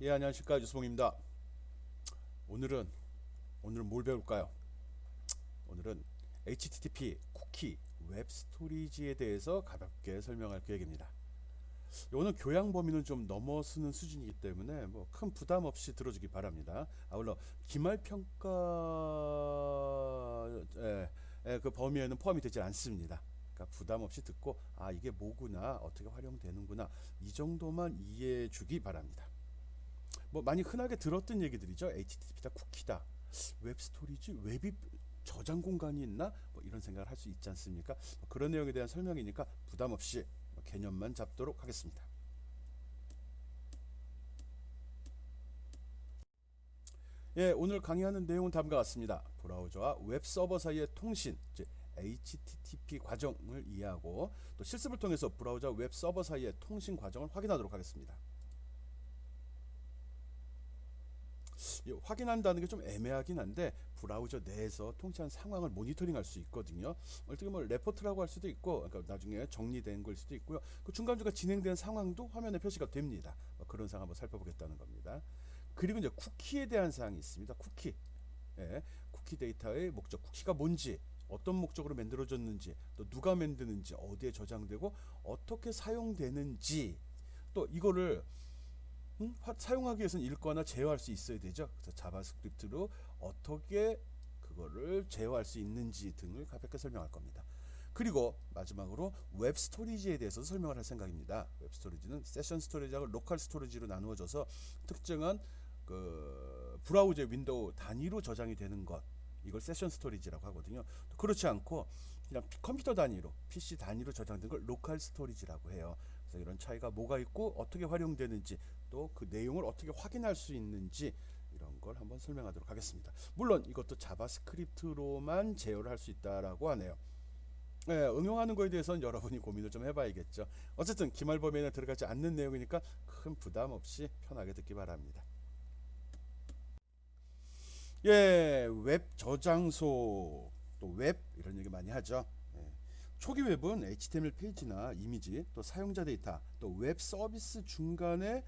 예, 안녕하십니까. 유수봉입니다. 오늘은, 오늘은 뭘 배울까요? 오늘은 HTTP 쿠키 웹 스토리지에 대해서 가볍게 설명할 계획입니다. 오늘 교양 범위는 좀 넘어서는 수준이기 때문에 뭐 큰 부담 없이 들어주기 바랍니다. 아울러 기말 평가 그 범위에는 포함이 되지 않습니다. 그러니까 부담 없이 듣고 이게 뭐구나, 어떻게 활용되는구나, 이 정도만 이해해 주기 바랍니다. 뭐 많이 흔하게 들었던 얘기들이죠. HTTP다, 쿠키다, 웹 스토리지, 웹이 저장 공간이 있나? 뭐 이런 생각을 할 수 있지 않습니까? 뭐 그런 내용에 대한 설명이니까 부담 없이 개념만 잡도록 하겠습니다. 예, 오늘 강의하는 내용은 다음과 같습니다. 브라우저와 웹 서버 사이의 통신, 즉 HTTP 과정을 이해하고 또 실습을 통해서 브라우저와 웹 서버 사이의 통신 과정을 확인하도록 하겠습니다. 확인한다는 게 좀 애매하긴 한데 브라우저 내에서 통치한 상황을 모니터링할 수 있거든요. 어떻게 뭐 레포트라고 할 수도 있고, 그러니까 나중에 정리된 걸 수도 있고요. 그 중간중간 진행된 상황도 화면에 표시가 됩니다. 그런 상황 한번 살펴보겠다는 겁니다. 그리고 이제 쿠키에 대한 사항이 있습니다. 쿠키, 쿠키 데이터의 목적, 쿠키가 뭔지, 어떤 목적으로 만들어졌는지, 또 누가 만드는지, 어디에 저장되고 어떻게 사용되는지, 또 이거를 사용하기 위해서는 읽거나 제어할 수 있어야 되죠. 그래서 자바스크립트로 어떻게 그거를 제어할 수 있는지 등을 가볍게 설명할 겁니다. 그리고 마지막으로 웹 스토리지에 대해서 설명을 할 생각입니다. 웹 스토리지는 세션 스토리지하고 로컬 스토리지로 나누어져서 특정한 그 브라우저 윈도우 단위로 저장이 되는 것, 이걸 세션 스토리지라고 하거든요. 또 그렇지 않고 그냥 컴퓨터 단위로, PC 단위로 저장된 걸 로컬 스토리지라고 해요. 그래서 이런 차이가 뭐가 있고 어떻게 활용되는지, 또 그 내용을 어떻게 확인할 수 있는지, 이런 걸 한번 설명하도록 하겠습니다. 물론 이것도 자바스크립트로만 제어를 할 수 있다라고 하네요. 응용하는 거에 대해서는 여러분이 고민을 좀 해봐야겠죠. 어쨌든 기말 범위에는 들어가지 않는 내용이니까 큰 부담 없이 편하게 듣기 바랍니다. 예, 웹 저장소, 또 웹 이런 얘기 많이 하죠. 예. 초기 웹은 HTML 페이지나 이미지, 또 사용자 데이터, 또 웹 서비스 중간에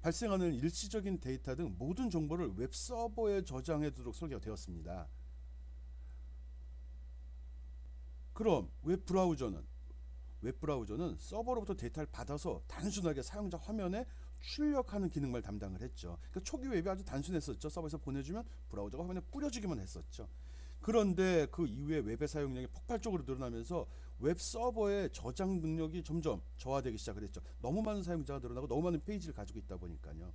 발생하는 일시적인 데이터 등 모든 정보를 웹 서버에 저장해 두도록 설계가 되었습니다. 그럼 웹 브라우저는 서버로부터 데이터를 받아서 단순하게 사용자 화면에 출력하는 기능만 담당을 했죠. 그러니까 초기 웹이 아주 단순했었죠. 서버에서 보내주면 브라우저가 화면에 뿌려주기만 했었죠. 그런데 그 이후에 웹의 사용량이 폭발적으로 늘어나면서 웹 서버의 저장 능력이 점점 저하되기 시작을 했죠. 너무 많은 사용자가 늘어나고 너무 많은 페이지를 가지고 있다 보니까요.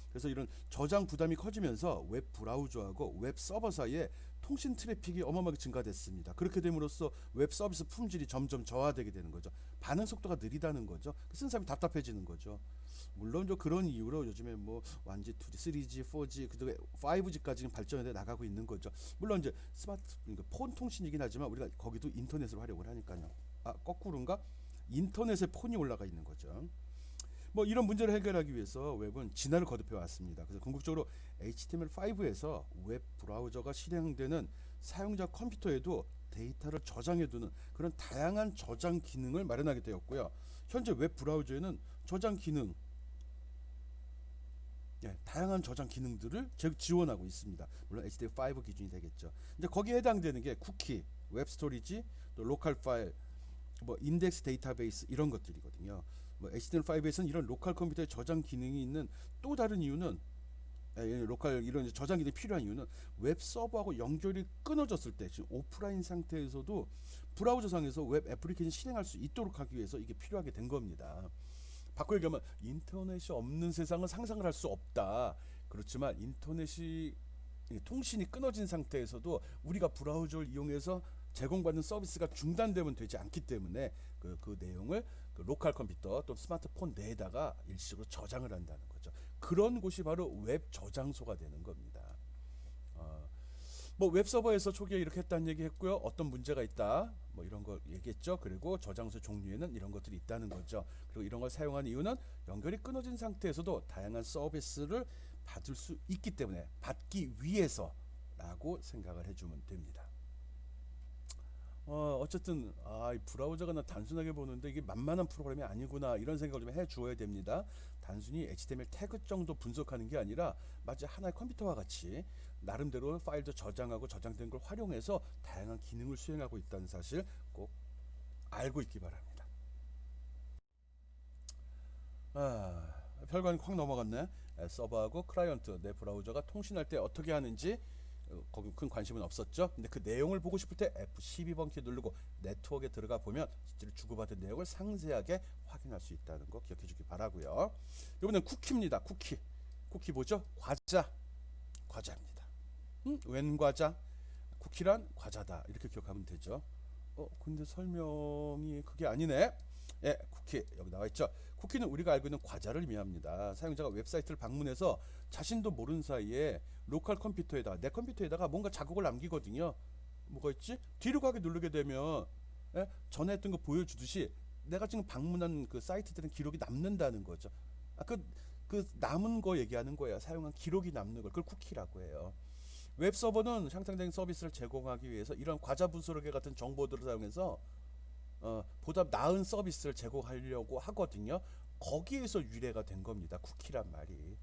그래서 이런 저장 부담이 커지면서 웹 브라우저하고 웹 서버 사이에 통신 트래픽이 어마어마하게 증가됐습니다. 그렇게 됨으로써 웹 서비스 품질이 점점 저하되게 되는 거죠. 반응 속도가 느리다는 거죠. 쓴 사람이 답답해지는 거죠. 물론 그런 이유로 요즘에 뭐 1G, 2G, 3G, 4G, 그다음에 5G까지 발전해 나가고 있는 거죠. 물론 이제 스마트, 그러니까 폰 통신이긴 하지만 우리가 거기도 인터넷을 활용을 하니까요. 거꾸로인가? 인터넷에 폰이 올라가 있는 거죠. 뭐 이런 문제를 해결하기 위해서 웹은 진화를 거듭해 왔습니다. 그래서 궁극적으로 HTML5에서 웹 브라우저가 실행되는 사용자 컴퓨터에도 데이터를 저장해두는 그런 다양한 저장 기능을 마련하게 되었고요. 현재 웹 브라우저에는 저장 기능, 다양한 저장 기능들을 지원하고 있습니다. 물론 HTML5 기준이 되겠죠. 이제 거기에 해당되는 게 쿠키, 웹 스토리지, 또 로컬 파일, 뭐 인덱스 데이터베이스 이런 것들이거든요. 뭐 HTML5에서는 이런 로컬 컴퓨터에 저장 기능이 있는 또 다른 이유는, 로컬 이런 저장 기능이 필요한 이유는 웹 서버하고 연결이 끊어졌을 때, 지금 오프라인 상태에서도 브라우저 상에서 웹 애플리케이션 실행할 수 있도록 하기 위해서 이게 필요하게 된 겁니다. 바꿔 얘기하면 인터넷이 없는 세상은 상상을 할 수 없다. 그렇지만 인터넷이, 통신이 끊어진 상태에서도 우리가 브라우저를 이용해서 제공받는 서비스가 중단되면 되지 않기 때문에 그 내용을 그 로컬 컴퓨터 또 스마트폰 내에다가 일시적으로 저장을 한다는 거죠. 그런 곳이 바로 웹 저장소가 되는 겁니다. 어, 뭐 웹서버에서 초기에 이렇게 했다는 얘기 했고요. 어떤 문제가 있다, 뭐 이런 거 얘기했죠. 그리고 저장소 종류에는 이런 것들이 있다는 거죠. 그리고 이런 걸 사용하는 이유는 연결이 끊어진 상태에서도 다양한 서비스를 받을 수 있기 때문에, 받기 위해서라고 생각을 해주면 됩니다. 어쨌든 이 브라우저가 나 단순하게 보는데 이게 만만한 프로그램이 아니구나 이런 생각을 좀 해주어야 됩니다. 단순히 HTML 태그 정도 분석하는 게 아니라 마치 하나의 컴퓨터와 같이 나름대로 파일도 저장하고 저장된 걸 활용해서 다양한 기능을 수행하고 있다는 사실 꼭 알고 있기 바랍니다. 별거 아니고 확 넘어갔네. 서버하고 클라이언트 내 브라우저가 통신할 때 어떻게 하는지 거기 큰 관심은 없었죠. 근데 그 내용을 보고 싶을 때 F12번 키 누르고 네트워크에 들어가 보면 실제로 주고받은 내용을 상세하게 확인할 수 있다는 거 기억해 주기 바라고요. 이번엔 쿠키입니다. 쿠키 뭐죠? 과자입니다. 웬 과자? 쿠키란 과자다 이렇게 기억하면 되죠. 근데 설명이 그게 아니네. 예, 쿠키 여기 나와 있죠. 쿠키는 우리가 알고 있는 과자를 의미합니다. 사용자가 웹사이트를 방문해서 자신도 모르는 사이에 로컬 컴퓨터에다가 내 컴퓨터에다가 뭔가 자국을 남기거든요. 뭐가 있지? 뒤로 가게 누르게 되면 전에 했던 거 보여주듯이 내가 지금 방문한 그 사이트들은 기록이 남는다는 거죠. 그 남은 거 얘기하는 거예요. 사용한 기록이 남는 걸 그걸 쿠키라고 해요. 웹 서버는 향상된 서비스를 제공하기 위해서 이런 과자 분석기 같은 정보들을 사용해서 보다 나은 서비스를 제공하려고 하거든요. 거기에서 유래가 된 겁니다. 쿠키란 말이.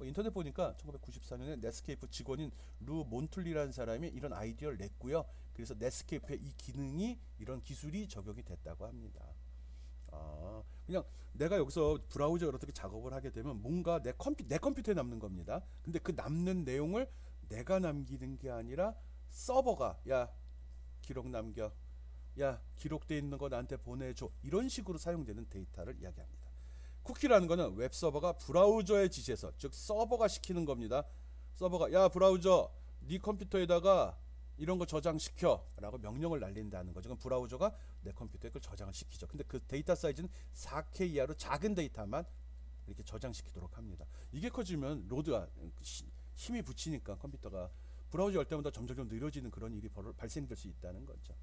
인터넷 보니까 1994년에 넷스케이프 직원인 루 몬툴리라는 사람이 이런 아이디어를 냈고요. 그래서 넷스케이프에 이 기능이 이런 기술이 적용이 됐다고 합니다. 그냥 내가 여기서 브라우저를 어떻게 작업을 하게 되면 뭔가 내 컴퓨터에 남는 겁니다. 근데 그 남는 내용을 내가 남기는 게 아니라 서버가 기록 남겨 기록돼 있는 거 나한테 보내줘 이런 식으로 사용되는 데이터를 이야기합니다. 쿠키라는 거는 웹 서버가 브라우저에 지시해서 즉 서버가 시키는 겁니다. 서버가 브라우저 네 컴퓨터에다가 이런 거 저장시켜 라고 명령을 날린다는 거죠. 그럼 브라우저가 내 컴퓨터에 그걸 저장을 시키죠. 근데 그 데이터 사이즈는 4K 이하로 작은 데이터만 이렇게 저장시키도록 합니다. 이게 커지면 로드가 힘이 붙이니까 컴퓨터가 브라우저 열 때마다 점점 느려지는 그런 일이 발생될 수 있다는 거죠.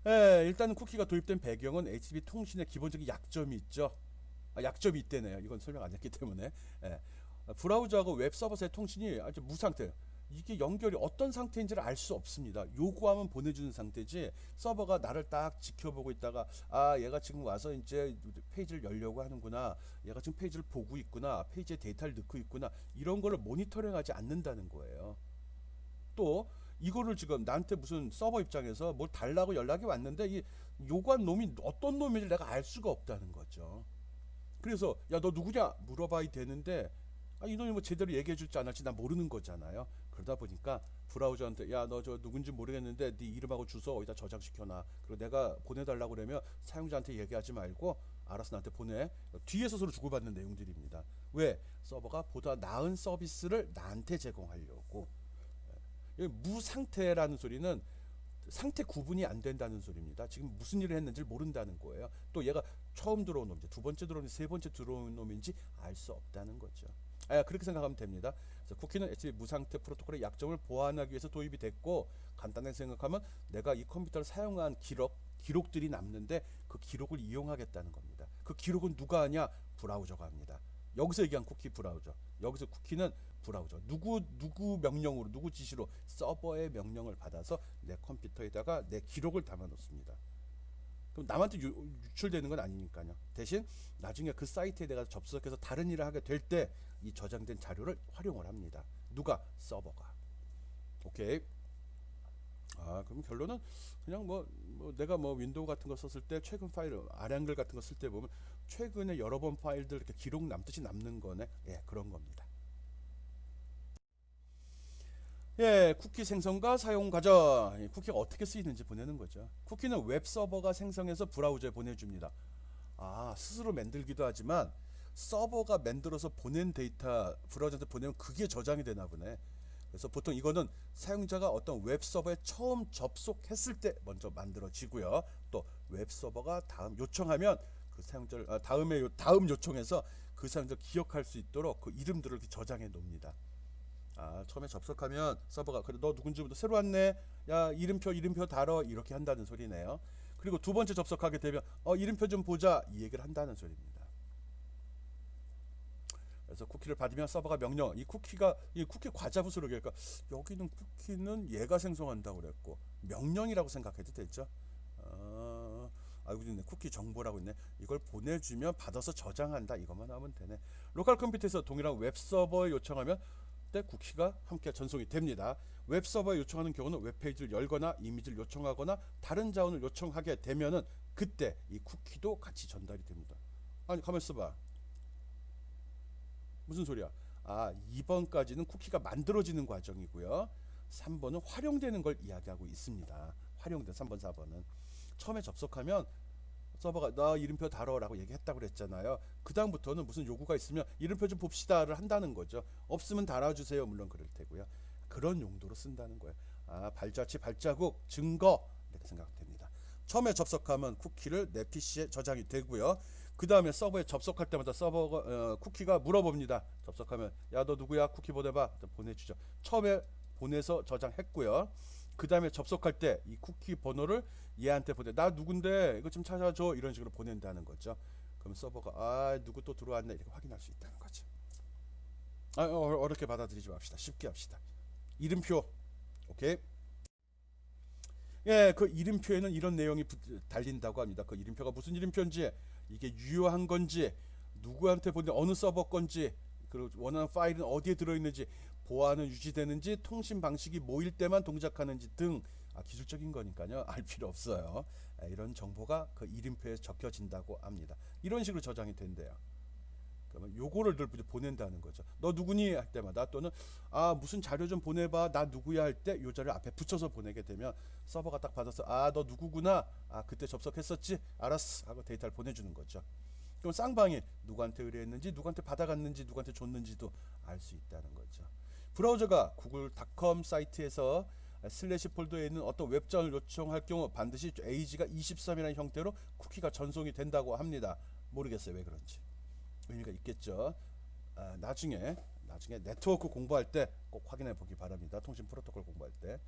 일단은 쿠키가 도입된 배경은 HTTP 통신의 기본적인 약점이 있죠. 약점이 있대네요. 이건 설명 안 했기 때문에. 브라우저하고 웹 서버 사이 통신이 아주 무상태. 이게 연결이 어떤 상태인지를 알 수 없습니다. 요구하면 보내주는 상태지 서버가 나를 딱 지켜보고 있다가 얘가 지금 와서 이제 페이지를 열려고 하는구나, 얘가 지금 페이지를 보고 있구나, 페이지에 데이터를 넣고 있구나, 이런 거를 모니터링하지 않는다는 거예요. 또 이거를 지금 나한테 무슨 서버 입장에서 뭘 달라고 연락이 왔는데 이 요구한 놈이 어떤 놈인지 내가 알 수가 없다는 거죠. 그래서 너 누구냐 물어봐야 되는데 이놈이 뭐 제대로 얘기해 줄지 안 할지 나 모르는 거잖아요. 그러다 보니까 브라우저한테 너 저 누군지 모르겠는데 네 이름하고 주소 어디다 저장시켜놔. 그리고 내가 보내달라고 그러면 사용자한테 얘기하지 말고 알아서 나한테 보내. 뒤에서 서로 주고받는 내용들입니다. 왜? 서버가 보다 나은 서비스를 나한테 제공하려고. 무상태라는 소리는 상태 구분이 안 된다는 소리입니다. 지금 무슨 일을 했는지 모른다는 거예요. 또 얘가 처음 들어온 놈인지 두 번째 들어온 세 번째 들어온 놈인지 알 수 없다는 거죠. 그렇게 생각하면 됩니다. 그래서 쿠키는 애초에 무상태 프로토콜의 약점을 보완하기 위해서 도입이 됐고, 간단하게 생각하면 내가 이 컴퓨터를 사용한 기록들이 남는데 그 기록을 이용하겠다는 겁니다. 그 기록은 누가 하냐? 브라우저가 합니다. 여기서 얘기한 쿠키 브라우저. 여기서 쿠키는 브라우저. 누구 명령으로, 누구 지시로 서버의 명령을 받아서 내 컴퓨터에다가 내 기록을 담아 놓습니다. 그럼 남한테 유출되는 건 아니니까요. 대신 나중에 그 사이트에 내가 접속해서 다른 일을 하게 될 때 이 저장된 자료를 활용을 합니다. 누가? 서버가. 오케이. 그럼 결론은 그냥 내가 윈도우 같은 거 썼을 때 최근 파일 아량글 같은 거 쓸 때 보면 최근에 여러 번 파일들 이렇게 기록 남듯이 남는 거네. 그런 겁니다. 쿠키 생성과 사용 과정. 쿠키가 어떻게 쓰이는지 보내는 거죠. 쿠키는 웹 서버가 생성해서 브라우저에 보내줍니다. 스스로 만들기도 하지만 서버가 만들어서 보낸 데이터 브라우저한테 보내면 그게 저장이 되나 보네. 그래서 보통 이거는 사용자가 어떤 웹 서버에 처음 접속했을 때 먼저 만들어지고요. 또 웹 서버가 다음 요청하면 그 사용자를 다음 요청해서 그 사용자 기억할 수 있도록 그 이름들을 이렇게 저장해 놓습니다. 처음에 접속하면 서버가 그래 너 누군지부터 새로 왔네. 이름표 달어 이렇게 한다는 소리네요. 그리고 두 번째 접속하게 되면 이름표 좀 보자 이 얘기를 한다는 소리입니다. 그래서 쿠키를 받으면 서버가 명령, 이 쿠키 과자 부수로 그러니까 여기는 쿠키는 얘가 생성한다고 그랬고 명령이라고 생각해도 되죠. 알고 있네. 쿠키 정보라고 있네. 이걸 보내주면 받아서 저장한다. 이것만 하면 되네. 로컬 컴퓨터에서 동일한 웹 서버에 요청하면 때 쿠키가 함께 전송이 됩니다. 웹 서버에 요청하는 경우는 웹페이지를 열거나 이미지를 요청하거나 다른 자원을 요청하게 되면은 그때 이 쿠키도 같이 전달이 됩니다. 아니 가만 있어봐. 무슨 소리야? 2번까지는 쿠키가 만들어지는 과정이고요. 3번은 활용되는 걸 이야기하고 있습니다. 활용된 3번, 4번은 처음에 접속하면 서버가 나 이름표 달어라고 얘기했다고 그랬잖아요. 그 다음부터는 무슨 요구가 있으면 이름표 좀 봅시다를 한다는 거죠. 없으면 달아주세요. 물론 그럴 테고요. 그런 용도로 쓴다는 거예요. 발자취, 발자국, 증거 이렇게 생각됩니다. 처음에 접속하면 쿠키를 내 PC에 저장이 되고요. 그 다음에 서버에 접속할 때마다 서버가 쿠키가 물어봅니다. 접속하면 야 너 누구야? 쿠키 보내봐. 보내주죠. 처음에 보내서 저장했고요. 그 다음에 접속할 때 이 쿠키 번호를 얘한테 보내. 나 누군데 이거 좀 찾아줘. 이런 식으로 보낸다는 거죠. 그럼 서버가 누구 또 들어왔네 이렇게 확인할 수 있다는 거죠. 어렵게 받아들이지 맙시다. 쉽게 합시다. 이름표. 오케이. 예, 그 이름표에는 이런 내용이 달린다고 합니다. 그 이름표가 무슨 이름표인지, 이게 유효한 건지, 누구한테 보내, 어느 서버 건지, 그리고 원하는 파일은 어디에 들어있는지, 보안은 유지되는지, 통신 방식이 뭐일 때만 동작하는지 등 기술적인 거니까요. 알 필요 없어요. 이런 정보가 그 이름표에 적혀진다고 합니다. 이런 식으로 저장이 된대요. 그러면 요거를 늘 보낸다는 거죠. 너 누구니 할 때마다 또는 무슨 자료 좀 보내봐 나 누구야 할 때 요 자료 앞에 붙여서 보내게 되면 서버가 딱 받아서 너 누구구나 그때 접속했었지 알았어 하고 데이터를 보내주는 거죠. 그럼 쌍방이 누구한테 의뢰했는지 누구한테 받아갔는지 누구한테 줬는지도 알 수 있다는 거죠. 브라우저가 구글닷컴 사이트에서 슬래시 폴더에 있는 어떤 웹장을 요청할 경우 반드시 AG가 23이라는 형태로 쿠키가 전송이 된다고 합니다. 모르겠어요 왜 그런지. 의미가 있겠죠. 나중에 네트워크 공부할 때 꼭 확인해 보기 바랍니다. 통신 프로토콜 공부할 때.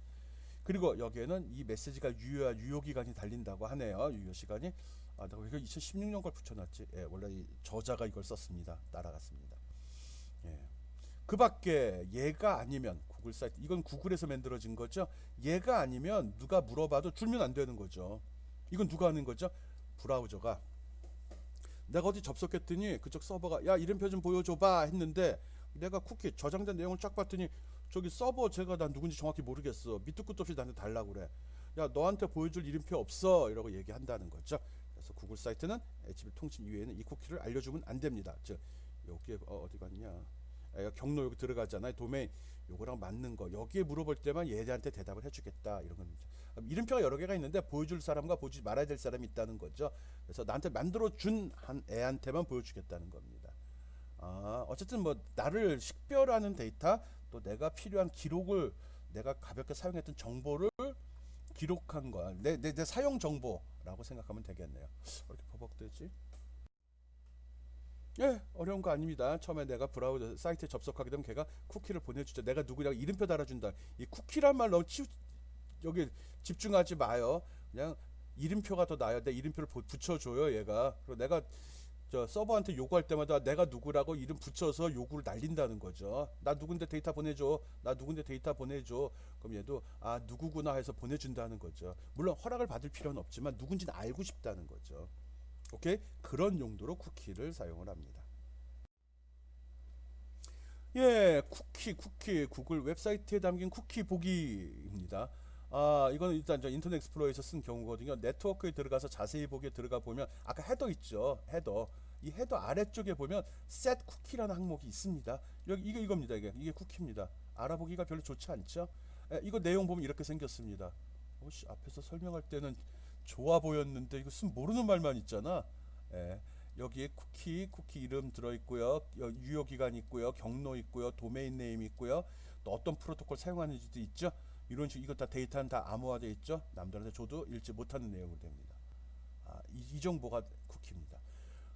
그리고 여기에는 이 메시지가 유효 기간이 달린다고 하네요. 유효 시간이. 내가 이거 2016년 걸 붙여놨지. 예, 원래 이 저자가 이걸 썼습니다. 따라갔습니다. 예. 그밖에 얘가 아니면 구글 사이트 이건 구글에서 만들어진 거죠. 얘가 아니면 누가 물어봐도 줄면 안 되는 거죠. 이건 누가 하는 거죠? 브라우저가. 내가 어디 접속했더니 그쪽 서버가 야 이름표 좀 보여줘봐 했는데 내가 쿠키 저장된 내용을 쫙 봤더니 저기 서버 제가 난 누군지 정확히 모르겠어. 밑도 끝도 없이 나한테 달라고 그래. 야 너한테 보여줄 이름표 없어 이러고 얘기한다는 거죠. 그래서 구글 사이트는 HTTP 통신 이외에는 이 쿠키를 알려주면 안 됩니다. 즉 여기에 어디 갔냐 경로 여기 들어가잖아요. 도메인 요거랑 맞는 거 여기에 물어볼 때만 얘한테 대답을 해주겠다 이런 겁니다. 이름표가 여러 개가 있는데 보여줄 사람과 보여주지 말아야 될 사람이 있다는 거죠. 그래서 나한테 만들어 준 한 애한테만 보여주겠다는 겁니다. 어쨌든 뭐 나를 식별하는 데이터 또 내가 필요한 기록을 내가 가볍게 사용했던 정보를 기록한 거야. 내 사용 정보라고 생각하면 되겠네요. 왜 이렇게 버벅대지? 예, 어려운 거 아닙니다. 처음에 내가 브라우저 사이트에 접속하게 되면 걔가 쿠키를 보내주죠. 내가 누구냐고 이름표 달아준다. 이 쿠키란 말 너무 여기 집중하지 마요. 그냥 이름표가 더 나아요. 내 이름표를 붙여줘요 얘가. 그리고 내가 저 서버한테 요구할 때마다 내가 누구라고 이름 붙여서 요구를 날린다는 거죠. 나 누군데 데이터 보내줘. 나 누군데 데이터 보내줘. 그럼 얘도 누구구나 해서 보내준다는 거죠. 물론 허락을 받을 필요는 없지만 누군지는 알고 싶다는 거죠. 오케이? 그런 용도로 쿠키를 사용을 합니다. 예, 쿠키 구글 웹사이트에 담긴 쿠키 보기입니다. 이거는 일단 저 인터넷 익스플로러에서 쓴 경우거든요. 네트워크에 들어가서 자세히 보기에 들어가 보면 아까 헤더 있죠. 헤더. 이 헤더 아래쪽에 보면 set 쿠키라는 항목이 있습니다. 여기 이겁니다. 이게 쿠키입니다. 알아보기가 별로 좋지 않죠? 이거 내용 보면 이렇게 생겼습니다. 앞에서 설명할 때는 좋아 보였는데 이거 쓴 모르는 말만 있잖아. 예. 여기에 쿠키 이름 들어있고요. 유효 기간 있고요. 경로 있고요. 도메인 네임 있고요. 또 어떤 프로토콜 사용하는지도 있죠. 이런 식으로 이거 다 데이터는 다 암호화되어 있죠. 남들한테 줘도 읽지 못하는 내용으로 됩니다. 이 정보가 쿠키입니다.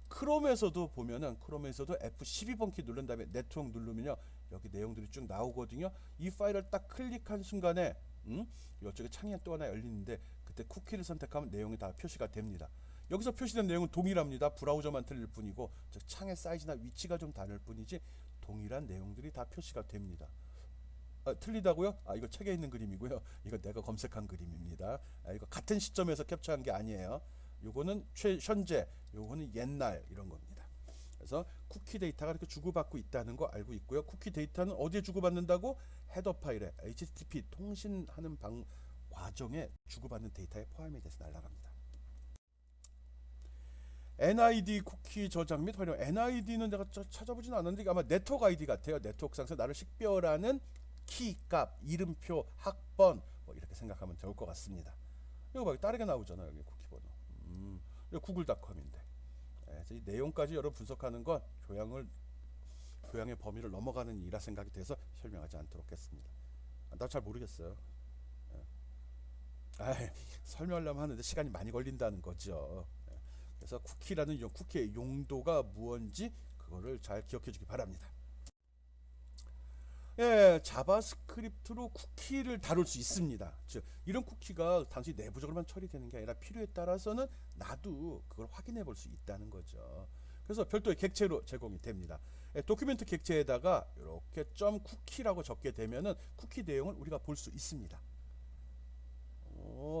크롬에서도 보면은 크롬에서도 F12번 키 누른 다음에 네트워크 누르면요. 여기 내용들이 쭉 나오거든요. 이 파일을 딱 클릭한 순간에 이쪽에 창이 또 하나 열리는데 그때 쿠키를 선택하면 내용이 다 표시가 됩니다. 여기서 표시된 내용은 동일합니다. 브라우저만 틀릴 뿐이고 즉 창의 사이즈나 위치가 좀 다를 뿐이지 동일한 내용들이 다 표시가 됩니다. 틀리다고요? 이거 책에 있는 그림이고요. 이거 내가 검색한 그림입니다. 이거 같은 시점에서 캡처한 게 아니에요. 요거는 현재, 요거는 옛날 이런 겁니다. 그래서 쿠키 데이터가 이렇게 주고받고 있다는 거 알고 있고요. 쿠키 데이터는 어디에 주고받는다고? 헤더 파일에 HTTP 통신하는 과정에 주고받는 데이터에 포함이 돼서 날아갑니다. NID 쿠키 저장 및 활용. NID는 내가 찾아보진 않았는데 아마 네트워크 ID 같아요. 네트워크상에서 나를 식별하는 키 값, 이름표, 학번 뭐 이렇게 생각하면 좋을 것 같습니다. 이거 봐, 다르게 나오잖아요. 여기 쿠키 번호. 이거 구글닷컴인데. 이 내용까지 여러 분석하는 건 교양의 범위를 넘어가는 일이라 생각이 돼서 설명하지 않도록 했습니다. 나 잘 모르겠어요. 설명하려면 하는데 시간이 많이 걸린다는 거죠. 그래서 쿠키라는 쿠키의 용도가 무언지 그거를 잘 기억해 주기 바랍니다. 자바스크립트로 쿠키를 다룰 수 있습니다. 즉 이런 쿠키가 단순히 내부적으로만 처리되는 게 아니라 필요에 따라서는 나도 그걸 확인해 볼 수 있다는 거죠. 그래서 별도의 객체로 제공이 됩니다. 도큐멘트 객체에다가 이렇게 .쿠키라고 적게 되면은 쿠키 내용을 우리가 볼 수 있습니다.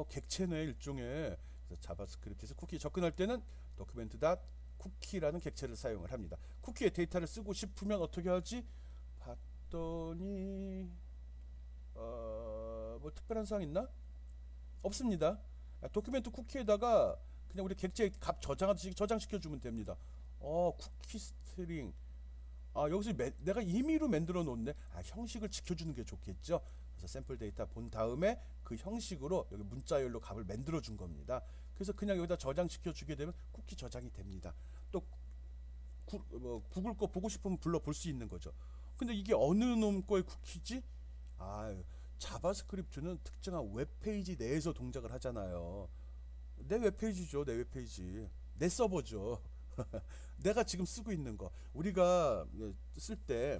객체의 일종의 자바스크립트에서 쿠키 접근할 때는 document.cookie라는 객체를 사용을 합니다. 쿠키의 데이터를 쓰고 싶으면 어떻게 하지? 봤더니 뭐 특별한 사항 있나? 없습니다. 도큐멘트 쿠키에다가 그냥 우리 객체 값 저장하듯이 저장시켜 주면 됩니다. 쿠키 스트링. 여기서 내가 임의로 만들어 놓네. 형식을 지켜주는 게 좋겠죠. 그래서 샘플 데이터 본 다음에 그 형식으로 여기 문자열로 값을 만들어 준 겁니다. 그래서 그냥 여기다 저장시켜 주게 되면 쿠키 저장이 됩니다. 또 구글 거 보고 싶으면 불러 볼 수 있는 거죠. 근데 이게 어느 놈 거의 쿠키지? 자바스크립트는 특정한 웹페이지 내에서 동작을 하잖아요. 내 웹페이지죠. 내 웹페이지. 내 서버죠. 내가 지금 쓰고 있는 거. 우리가 쓸 때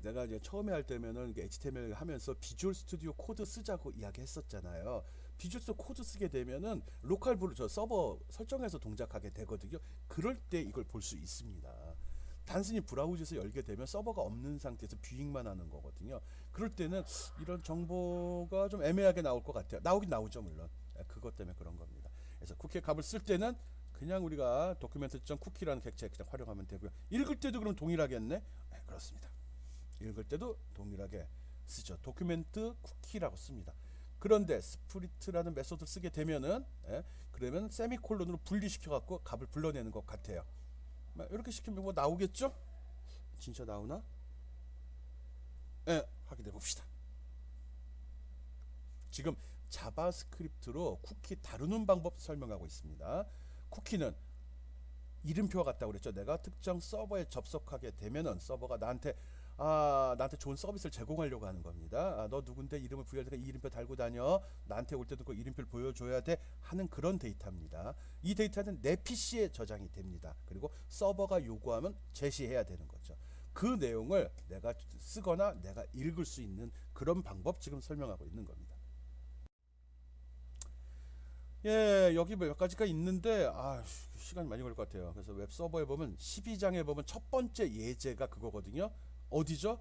내가 이제 처음에 할 때면은 HTML 하면서 비주얼 스튜디오 코드 쓰자고 이야기했었잖아요. 비주얼 스튜디오 코드 쓰게 되면은 로컬 서버 설정해서 동작하게 되거든요. 그럴 때 이걸 볼 수 있습니다. 단순히 브라우저에서 열게 되면 서버가 없는 상태에서 뷰잉만 하는 거거든요. 그럴 때는 이런 정보가 좀 애매하게 나올 것 같아요. 나오긴 나오죠, 물론. 그것 때문에 그런 겁니다. 그래서 쿠키 값을 쓸 때는 그냥 우리가 document.cookie라는 객체 그냥 활용하면 되고요. 읽을 때도 그럼 동일하겠네? 그렇습니다. 읽을 때도 동일하게 쓰죠. 도큐멘트 쿠키라고 씁니다. 그런데 스프리트라는 메소드를 쓰게 되면은 그러면 세미콜론으로 분리시켜 갖고 값을 불러내는 것 같아요. 이렇게 시키면 뭐 나오겠죠? 진짜 나오나? 확인해 봅시다. 지금 자바스크립트로 쿠키 다루는 방법 설명하고 있습니다. 쿠키는 이름표와 같다고 그랬죠. 내가 특정 서버에 접속하게 되면은 서버가 나한테 좋은 서비스를 제공하려고 하는 겁니다. 너 누군데 이름을 부여할 때가 이 이름표 달고 다녀. 나한테 올 때도 그 이름표를 보여줘야 돼 하는 그런 데이터입니다. 이 데이터는 내 PC에 저장이 됩니다. 그리고 서버가 요구하면 제시해야 되는 거죠. 그 내용을 내가 쓰거나 내가 읽을 수 있는 그런 방법 지금 설명하고 있는 겁니다. 여기 몇 가지가 있는데 시간이 많이 걸릴 것 같아요. 그래서 웹 서버에 보면 12장에 보면 첫 번째 예제가 그거거든요. 어디죠?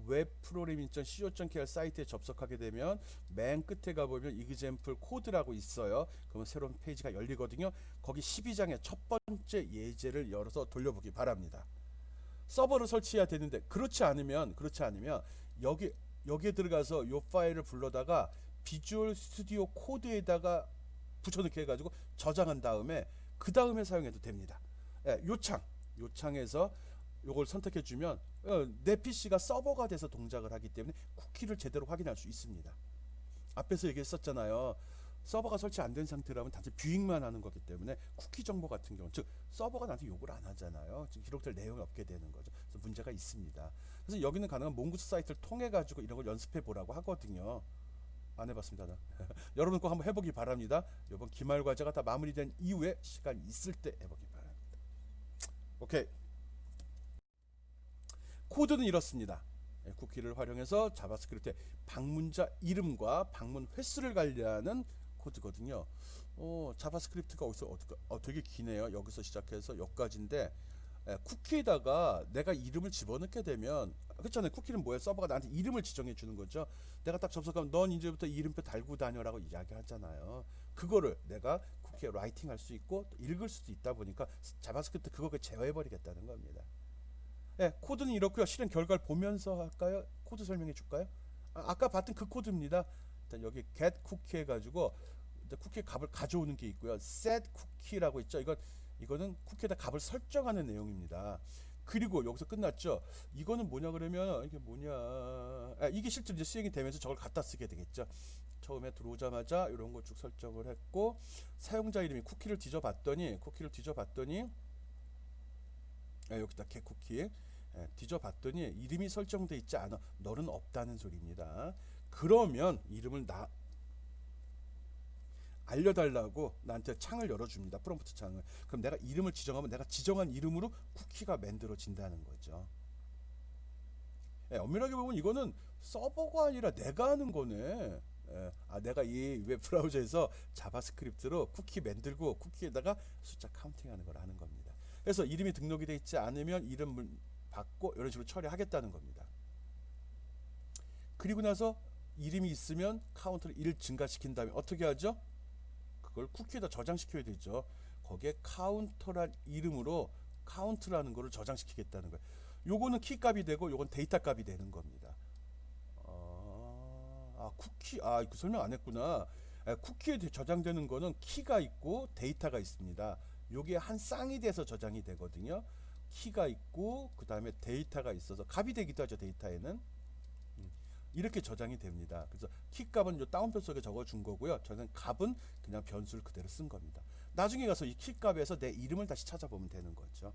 webprogram.co.kr 사이트에 접속하게 되면 맨 끝에 가보면 example 코드라고 있어요. 그러면 새로운 페이지가 열리거든요. 거기 12장의 첫 번째 예제를 열어서 돌려보기 바랍니다. 서버를 설치해야 되는데 그렇지 않으면 여기에 들어가서 요 파일을 불러다가 비주얼 스튜디오 코드에다가 붙여넣기 해가지고 저장한 다음에 그 다음에 사용해도 됩니다. 요 창에서 요걸 선택해 주면 내 PC가 서버가 돼서 동작을 하기 때문에 쿠키를 제대로 확인할 수 있습니다. 앞에서 얘기했었잖아요. 서버가 설치 안 된 상태라면 단지 뷰잉만 하는 거기 때문에 쿠키 정보 같은 경우, 즉 서버가 나한테 요구를 안 하잖아요. 지금 기록될 내용이 없게 되는 거죠. 그래서 문제가 있습니다. 그래서 여기는 가능한 몽고스 사이트를 통해 가지고 이런 걸 연습해 보라고 하거든요. 안 해봤습니다. 여러분 꼭 한번 해보기 바랍니다. 이번 기말 과제가 다 마무리된 이후에 시간 있을 때 해보기 바랍니다. 오케이. 코드는 이렇습니다. 쿠키를 활용해서 자바스크립트의 방문자 이름과 방문 횟수를 관리하는 코드거든요. 자바스크립트가 어디서 되게 기네요. 여기서 시작해서 여기까지인데 쿠키에다가 내가 이름을 집어넣게 되면 그렇잖아요. 쿠키는 뭐예요? 서버가 나한테 이름을 지정해 주는 거죠. 내가 딱 접속하면 넌 이제부터 이름표 달고 다녀라고 이야기하잖아요. 그거를 내가 쿠키에 라이팅 할 수 있고 또 읽을 수도 있다 보니까 자바스크립트 그거 제어해 버리겠다는 겁니다. 코드는 이렇고요. 실행 결과를 보면서 할까요? 코드 설명해 줄까요? 아까 봤던 그 코드입니다. 일단 여기 get 쿠키 해가지고 쿠키의 값을 가져오는 게 있고요. set 쿠키라고 있죠. 이거는 쿠키에다 값을 설정하는 내용입니다. 그리고 여기서 끝났죠. 이거는 뭐냐 그러면 이게 뭐냐? 이게 실제로 이제 수행이 되면서 저걸 갖다 쓰게 되겠죠. 처음에 들어오자마자 이런 거 쭉 설정을 했고 사용자 이름이 쿠키를 뒤져봤더니 여기다 get 쿠키 뒤져봤더니 이름이 설정돼 있지 않아. 너는 없다는 소리입니다. 그러면 이름을 알려달라고 나한테 창을 열어줍니다. 프롬프트 창을. 그럼 내가 이름을 지정하면 내가 지정한 이름으로 쿠키가 만들어진다는 거죠. 엄밀하게 보면 이거는 서버가 아니라 내가 하는 거네. 내가 이 웹브라우저에서 자바스크립트로 쿠키 만들고 쿠키에다가 숫자 카운팅하는 걸 하는 겁니다. 그래서 이름이 등록이 되어 있지 않으면 이름을 받고 이런 식으로 처리하겠다는 겁니다. 그리고 나서 이름이 있으면 카운트를 1 증가시킨 다음에 어떻게 하죠? 그걸 쿠키에다 저장시켜야 되죠. 거기에 카운터란 이름으로 카운트라는 거를 저장시키겠다는 거예요. 요거는 키 값이 되고 요건 데이터 값이 되는 겁니다. 쿠키 그 설명 안 했구나. 쿠키에 저장되는 거는 키가 있고 데이터가 있습니다. 요게 한 쌍이 돼서 저장이 되거든요. 키가 있고 그 다음에 데이터가 있어서 값이 되기도 하죠. 데이터에는 이렇게 저장이 됩니다. 그래서 키 값은 요 다운표 속에 적어준 거고요. 저는 값은 그냥 변수를 그대로 쓴 겁니다. 나중에 가서 이 키 값에서 내 이름을 다시 찾아보면 되는 거죠.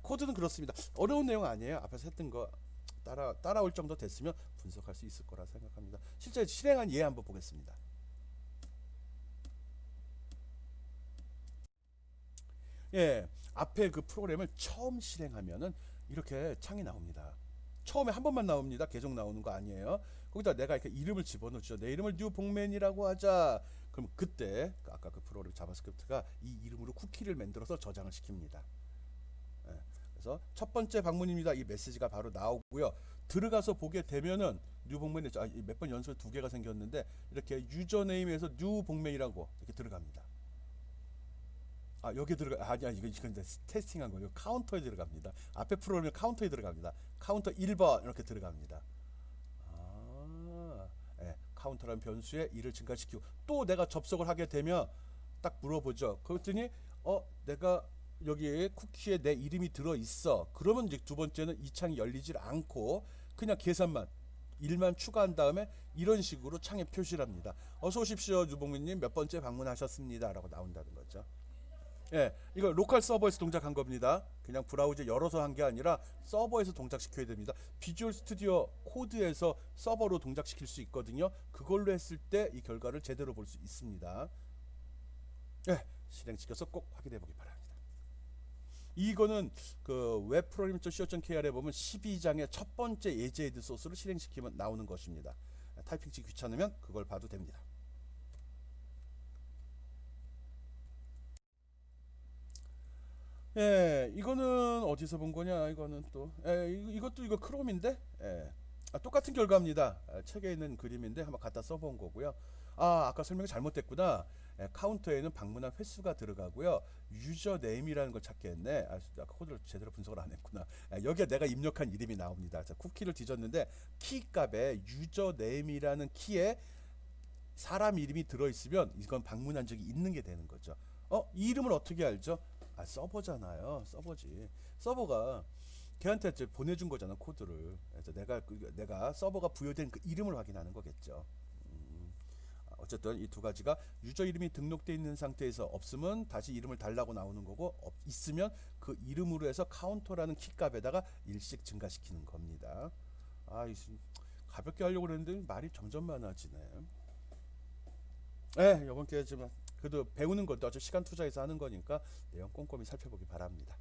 코드는 그렇습니다. 어려운 내용 아니에요. 앞에서 했던 거 따라올 정도 됐으면 분석할 수 있을 거라 생각합니다. 실제 실행한 예 한번 보겠습니다. 앞에 그 프로그램을 처음 실행하면은 이렇게 창이 나옵니다. 처음에 한 번만 나옵니다. 계속 나오는 거 아니에요. 거기다 내가 이렇게 이름을 집어넣죠. 내 이름을 뉴복맨이라고 하자. 그럼 그때 아까 그 프로그램 자바스크립트가 이 이름으로 쿠키를 만들어서 저장을 시킵니다. 그래서 첫 번째 방문입니다. 이 메시지가 바로 나오고요. 들어가서 보게 되면은 뉴복맨이 몇 번 연속에 2개가 생겼는데 이렇게 유저네임에서 뉴복맨이라고 이렇게 들어갑니다. 여기 아니야 이건 테스팅한 거예요. 카운터에 들어갑니다. 앞에 프로그램 카운터에 들어갑니다. 카운터 1번 이렇게 들어갑니다. 카운터라는 변수에 1을 증가시키고 또 내가 접속을 하게 되면 딱 물어보죠. 그랬더니 내가 여기에 쿠키에 내 이름이 들어 있어. 그러면 이제 두 번째는 이 창이 열리질 않고 그냥 계산만 1만 추가한 다음에 이런 식으로 창에 표시를 합니다. 어서 오십시오 유봉민님 몇 번째 방문하셨습니다 라고 나온다는 거죠. 이거 로컬 서버에서 동작한 겁니다. 그냥 브라우저 열어서 한 게 아니라 서버에서 동작시켜야 됩니다. 비주얼 스튜디오 코드에서 서버로 동작시킬 수 있거든요. 그걸로 했을 때 이 결과를 제대로 볼 수 있습니다. 실행시켜서 꼭 확인해 보기 바랍니다. 이거는 그 웹프로그램.co.kr에 보면 12장의 첫 번째 예제에드 소스를 실행시키면 나오는 것입니다. 타이핑치 귀찮으면 그걸 봐도 됩니다. 이거는 어디서 본 거냐? 이거는 또 이것도 이거 크롬인데 똑같은 결과입니다. 책에 있는 그림인데 한번 갖다 써본 거고요. 아까 설명이 잘못됐구나. 카운터에는 방문한 횟수가 들어가고요. 유저 네임이라는 걸 찾게 했네. 아까 코드를 제대로 분석을 안 했구나. 여기에 내가 입력한 이름이 나옵니다. 자, 쿠키를 뒤졌는데 키 값에 유저 네임이라는 키에 사람 이름이 들어있으면 이건 방문한 적이 있는 게 되는 거죠. 이 이름을 어떻게 알죠? 서버잖아요. 서버지. 서버가 걔한테 이제 보내준 거잖아 코드를. 그래서 내가 서버가 부여된 그 이름을 확인하는 거겠죠. 어쨌든 이 두 가지가 유저 이름이 등록되어 있는 상태에서 없으면 다시 이름을 달라고 나오는 거고 있으면 그 이름으로 해서 카운터라는 키값에다가 1씩 증가시키는 겁니다. 가볍게 하려고 그랬는데 말이 점점 많아지네. 이번 기회에 좀 그래도 배우는 것도 아주 시간 투자해서 하는 거니까 내용 꼼꼼히 살펴보기 바랍니다.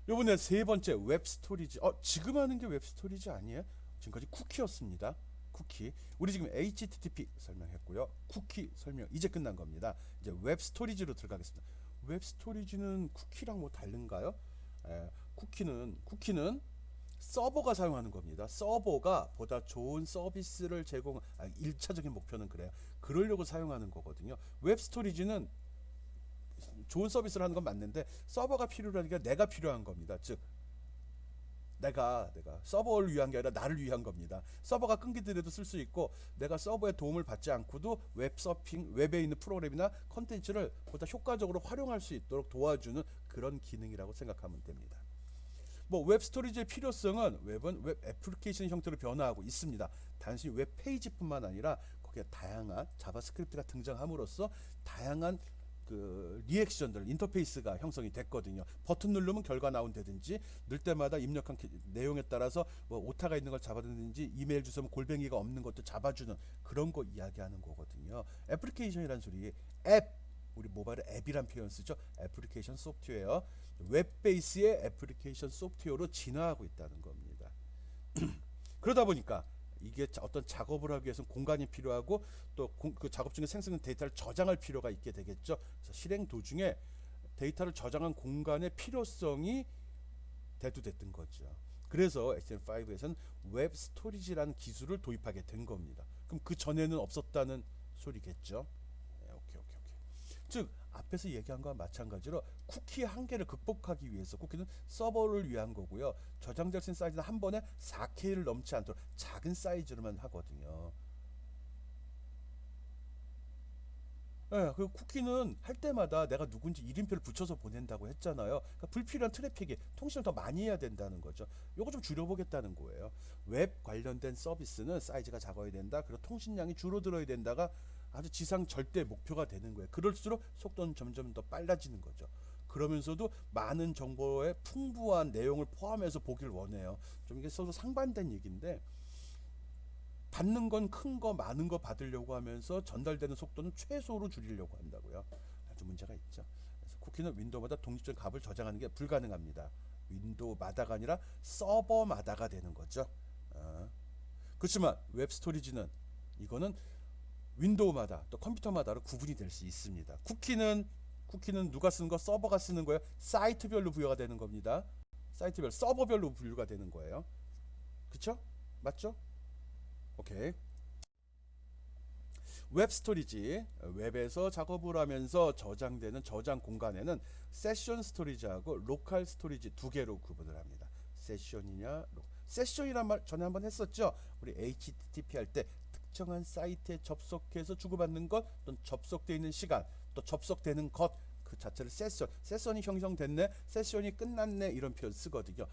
요번에 세 번째 웹 스토리지. 지금 하는 게 웹 스토리지 아니에요? 지금까지 쿠키였습니다. 쿠키. 우리 지금 HTTP 설명했고요. 쿠키 설명 이제 끝난 겁니다. 이제 웹 스토리지로 들어가겠습니다. 웹 스토리지는 쿠키랑 뭐 다른가요? 쿠키는 서버가 사용하는 겁니다. 서버가 보다 좋은 서비스를 제공, 1차적인 목표는 그래요. 그러려고 사용하는 거거든요. 웹 스토리지는 좋은 서비스를 하는 건 맞는데 서버가 필요하니까 내가 필요한 겁니다. 즉 내가 서버를 위한 게 아니라 나를 위한 겁니다. 서버가 끊기더라도 쓸 수 있고 내가 서버의 도움을 받지 않고도 웹서핑, 웹에 있는 프로그램이나 컨텐츠를 보다 효과적으로 활용할 수 있도록 도와주는 그런 기능이라고 생각하면 됩니다. 뭐 웹 스토리지의 필요성은 웹은 웹 애플리케이션 형태로 변화하고 있습니다. 단순히 웹 페이지뿐만 아니라 거기에 다양한 자바스크립트가 등장함으로써 다양한 그 리액션들 인터페이스가 형성이 됐거든요. 버튼 누르면 결과 나온다든지 늘 때마다 입력한 내용에 따라서 뭐 오타가 있는 걸 잡아주든지 이메일 주소면 골뱅이가 없는 것도 잡아주는 그런 거 이야기하는 거거든요. 애플리케이션이란 소리 앱 우리 모바일 앱이란 표현 쓰죠. 애플리케이션 소프트웨어 웹 베이스의 애플리케이션 소프트웨어로 진화하고 있다는 겁니다. 그러다 보니까 이게 어떤 작업을 하기 위해서는 공간이 필요하고 또 그 작업 중에 생성된 데이터를 저장할 필요가 있게 되겠죠. 그래서 실행 도중에 데이터를 저장한 공간의 필요성이 대두됐던 거죠. 그래서 HTML5에서는 웹 스토리지라는 기술을 도입하게 된 겁니다. 그럼 그 전에는 없었다는 소리겠죠. 네, 오케이. 즉 앞에서 얘기한 거와 마찬가지로 쿠키 한계를 극복하기 위해서 쿠키는 서버를 위한 거고요. 저장될 수 있는 사이즈는 한 번에 4K를 넘지 않도록 작은 사이즈로만 하거든요. 예, 그 쿠키는 할 때마다 내가 누군지 이름표를 붙여서 보낸다고 했잖아요. 그러니까 불필요한 트래픽이 통신을 더 많이 해야 된다는 거죠. 요거 좀 줄여보겠다는 거예요. 웹 관련된 서비스는 사이즈가 작아야 된다. 그리고 통신량이 줄어들어야 된다가 아주 지상 절대 목표가 되는 거예요. 그럴수록 속도는 점점 더 빨라지는 거죠. 그러면서도 많은 정보의 풍부한 내용을 포함해서 보길 원해요. 좀 이게 서로 상반된 얘기인데 받는 건 큰 거 많은 거 받으려고 하면서 전달되는 속도는 최소로 줄이려고 한다고요. 아주 문제가 있죠. 그래서 쿠키는 윈도우마다 독립적인 값을 저장하는 게 불가능합니다. 윈도우마다가 아니라 서버마다가 되는 거죠. 그렇지만 웹 스토리지는 이거는 윈도우마다 또 컴퓨터마다로 구분이 될 수 있습니다. 쿠키는 누가 쓰는 거? 서버가 쓰는 거예요. 사이트별로 부여가 되는 겁니다. 사이트별, 서버별로 분류가 되는 거예요. 그쵸? 맞죠? 오케이. 웹 스토리지, 웹에서 작업을 하면서 저장되는 저장 공간에는 세션 스토리지하고 로컬 스토리지 두 개로 구분을 합니다. 세션이냐, 세션이란 말 전에 한번 했었죠. 우리 HTTP 할 때 특정한 사이트에 접속해서 주고받는 것, 또는 접속되어 있는 시간, 또 접속되는 것 그 자체를 세션이 형성됐네, 세션이 끝났네 이런 표현 쓰거든요.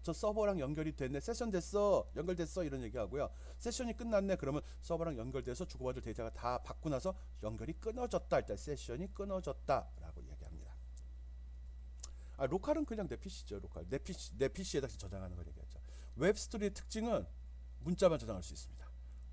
저 서버랑 연결이 됐네, 세션 됐어, 연결됐어 이런 얘기하고요. 세션이 끝났네 그러면 서버랑 연결돼서 주고받을 데이터가 다 받고 나서 연결이 끊어졌다 할 때 세션이 끊어졌다라고 얘기합니다. 로컬은 그냥 내 PC죠. 로컬 내 PC에다 저장하는 걸 얘기하죠. 웹스토리의 특징은 문자만 저장할 수 있습니다.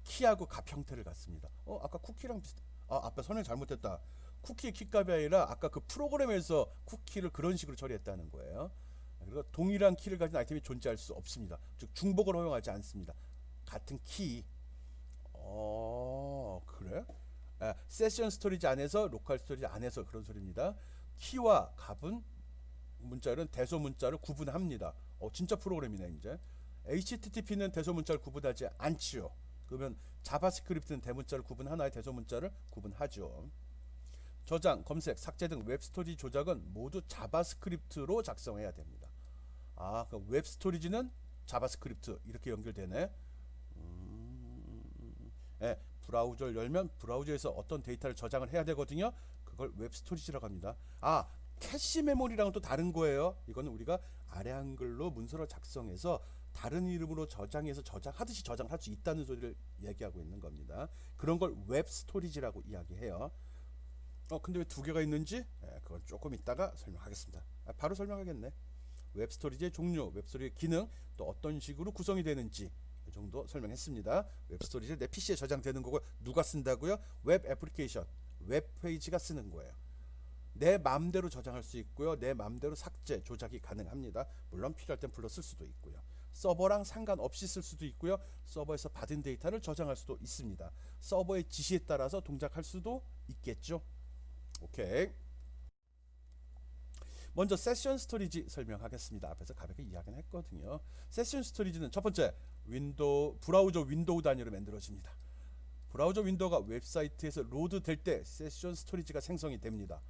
키하고 값 형태를 갖습니다. 아까 쿠키랑 비슷. 앞에 설명 잘못했다. 쿠키의 키값이 아니라 아까 그 프로그램에서 쿠키를 그런 식으로 처리했다는 거예요. 그리고 동일한 키를 가진 아이템이 존재할 수 없습니다. 즉 중복을 허용하지 않습니다. 같은 키. 그래? 세션 스토리지 안에서 로컬 스토리지 안에서 그런 소리입니다. 키와 값은 문자는 대소 문자를 구분합니다. 진짜 프로그램이네 이제. HTTP는 대소 문자를 구분하지 않지요. 그러면 자바스크립트는 대문자를 구분하나요? 대소 문자를 구분하죠. 저장, 검색, 삭제 등 웹스토리지 조작은 모두 자바스크립트로 작성해야 됩니다. 그럼 웹스토리지는 자바스크립트 이렇게 연결되네. 브라우저를 열면 브라우저에서 어떤 데이터를 저장을 해야 되거든요. 그걸 웹스토리지라고 합니다. 캐시 메모리랑은 또 다른 거예요. 이거는 우리가 아래 한글로 문서를 작성해서 다른 이름으로 저장해서 저장하듯이 저장할 수 있다는 소리를 얘기하고 있는 겁니다. 그런 걸 웹 스토리지라고 이야기해요. 근데 왜 두 개가 있는지 그건 조금 이따가 설명하겠습니다. 바로 설명하겠네. 웹 스토리지의 종류, 웹 스토리의 기능, 또 어떤 식으로 구성이 되는지 이 정도 설명했습니다. 웹 스토리지 내 PC에 저장되는 거고 누가 쓴다고요? 웹 애플리케이션, 웹 페이지가 쓰는 거예요. 내 마음대로 저장할 수 있고요. 내 마음대로 삭제, 조작이 가능합니다. 물론 필요할 땐 불러 쓸 수도 있고요. 서버랑 상관없이 쓸 수도 있고요. 서버에서 받은 데이터를 저장할 수도 있습니다. 서버의 지시에 따라서 동작할 수도 있겠죠. 오케이. 먼저 세션 스토리지 설명하겠습니다. 앞에서 가볍게 이야기는 했거든요. 세션 스토리지는 첫 번째, 브라우저 윈도우 단위로 만들어집니다. 브라우저 윈도우가 웹사이트에서 로드될 때 세션 스토리지가 생성이 됩니다.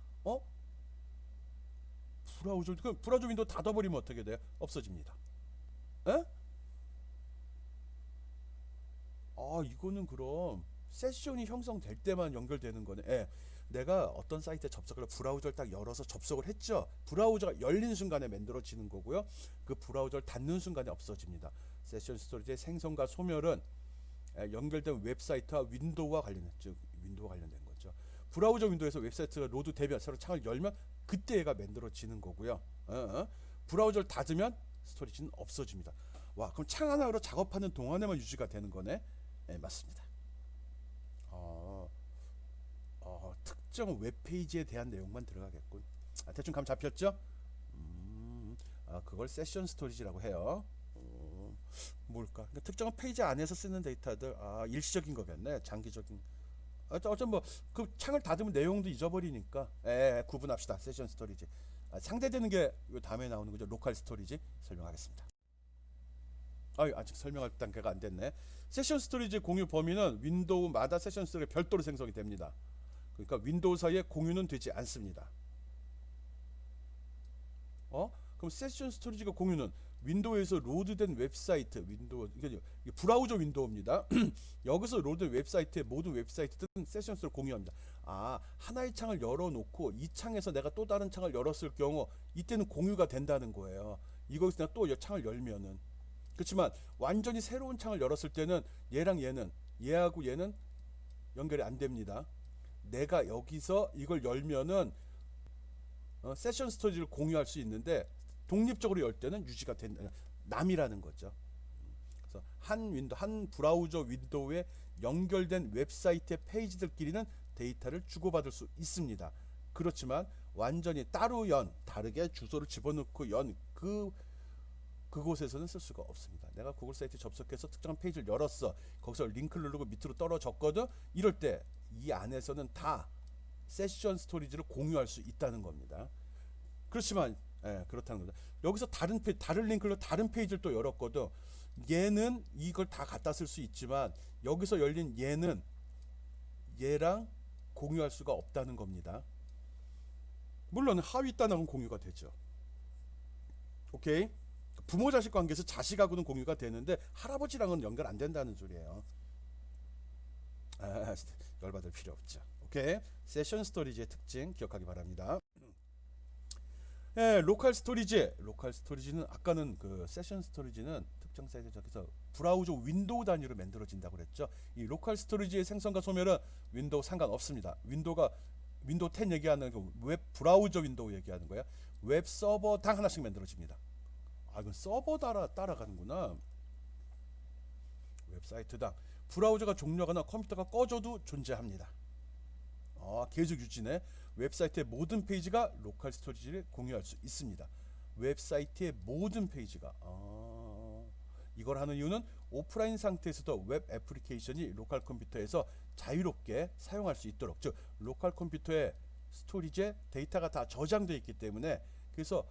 브라우저 윈도우 닫아버리면 어떻게 돼요? 없어집니다. 에? 이거는 그럼 세션이 형성될 때만 연결되는 거네. 예. 내가 어떤 사이트에 접속을 브라우저를 딱 열어서 접속을 했죠. 브라우저가 열린 순간에 만들어지는 거고요. 그 브라우저를 닫는 순간에 없어집니다. 세션 스토리지의 생성과 소멸은 연결된 웹사이트와 윈도우와 관련된, 즉 윈도우와 관련된 거죠. 브라우저 윈도우에서 웹사이트가 로드되면 새로 창을 열면 그때 얘가 만들어지는 거고요. 브라우저를 닫으면 스토리지는 없어집니다. 와, 그럼 창 하나로 작업하는 동안에만 유지가 되는 거네? 네, 맞습니다. 특정 웹페이지에 대한 내용만 들어가겠군. 대충 감 잡혔죠? 그걸 세션 스토리지라고 해요. 뭘까? 그러니까 특정 페이지 안에서 쓰는 데이터들, 일시적인 거겠네. 장기적인. 어쩜 그 창을 닫으면 내용도 잊어버리니까. 구분합시다. 세션 스토리지. 상대되는 게 다음에 나오는 거죠. 로컬 스토리지 설명하겠습니다. 아직 설명할 단계가 안 됐네. 세션 스토리지 공유 범위는 윈도우마다 세션 스토리가 별도로 생성이 됩니다. 그러니까 윈도우 사이에 공유는 되지 않습니다. 그럼 세션 스토리지가 공유는 윈도우에서 로드된 웹사이트, 이게 브라우저 윈도우입니다. 여기서 로드된 웹사이트의 모든 웹사이트들은 세션 스토리를 공유합니다. 하나의 창을 열어놓고 이 창에서 내가 또 다른 창을 열었을 경우 이때는 공유가 된다는 거예요. 이거에서 내가 또 창을 열면은. 그렇지만 완전히 새로운 창을 열었을 때는 얘하고 얘는 연결이 안 됩니다. 내가 여기서 이걸 열면은 세션 스토리지를 공유할 수 있는데 독립적으로 열 때는 유지가 된다. 남이라는 거죠. 그래서 한 브라우저 윈도우에 연결된 웹사이트의 페이지들끼리는 데이터를 주고받을 수 있습니다. 그렇지만 완전히 따로 다르게 주소를 집어넣고 그곳에서는 쓸 수가 없습니다. 내가 구글 사이트 접속해서 특정한 페이지를 열었어. 거기서 링크를 누르고 밑으로 떨어졌거든. 이럴 때 이 안에서는 다 세션 스토리지를 공유할 수 있다는 겁니다. 그렇지만 그렇다는 거죠. 여기서 다른 링크로 다른 페이지를 또 열었거든. 얘는 이걸 다 갖다 쓸 수 있지만 여기서 열린 얘는 얘랑 공유할 수가 없다는 겁니다. 물론 하위 단하고는 공유가 되죠. 오케이? 부모 자식 관계에서 자식하고는 공유가 되는데 할아버지랑은 연결 안 된다는 소리예요. 열받을 필요 없죠. 오케이? 세션 스토리지의 특징 기억하기 바랍니다. 로컬 스토리지는 아까는 그 세션 스토리지는 특정 사이트 저기서 브라우저 윈도우 단위로 만들어진다고 그랬죠. 이 로컬 스토리지의 생성과 소멸은 윈도우 상관없습니다. 윈도우 10 얘기하는 그 웹 브라우저 윈도우 얘기하는 거야. 웹 서버당 하나씩 만들어집니다. 이건 서버 따라가는구나. 웹사이트당 브라우저가 종료하거나 컴퓨터가 꺼져도 존재합니다. 계속 유지네. 웹사이트의 모든 페이지가 로컬 스토리지를 공유할 수 있습니다. 웹사이트의 모든 페이지가 이걸 하는 이유는 오프라인 상태에서도 웹 애플리케이션이 로컬 컴퓨터에서 자유롭게 사용할 수 있도록, 즉 로컬 컴퓨터의 스토리지에 데이터가 다 저장되어 있기 때문에 그래서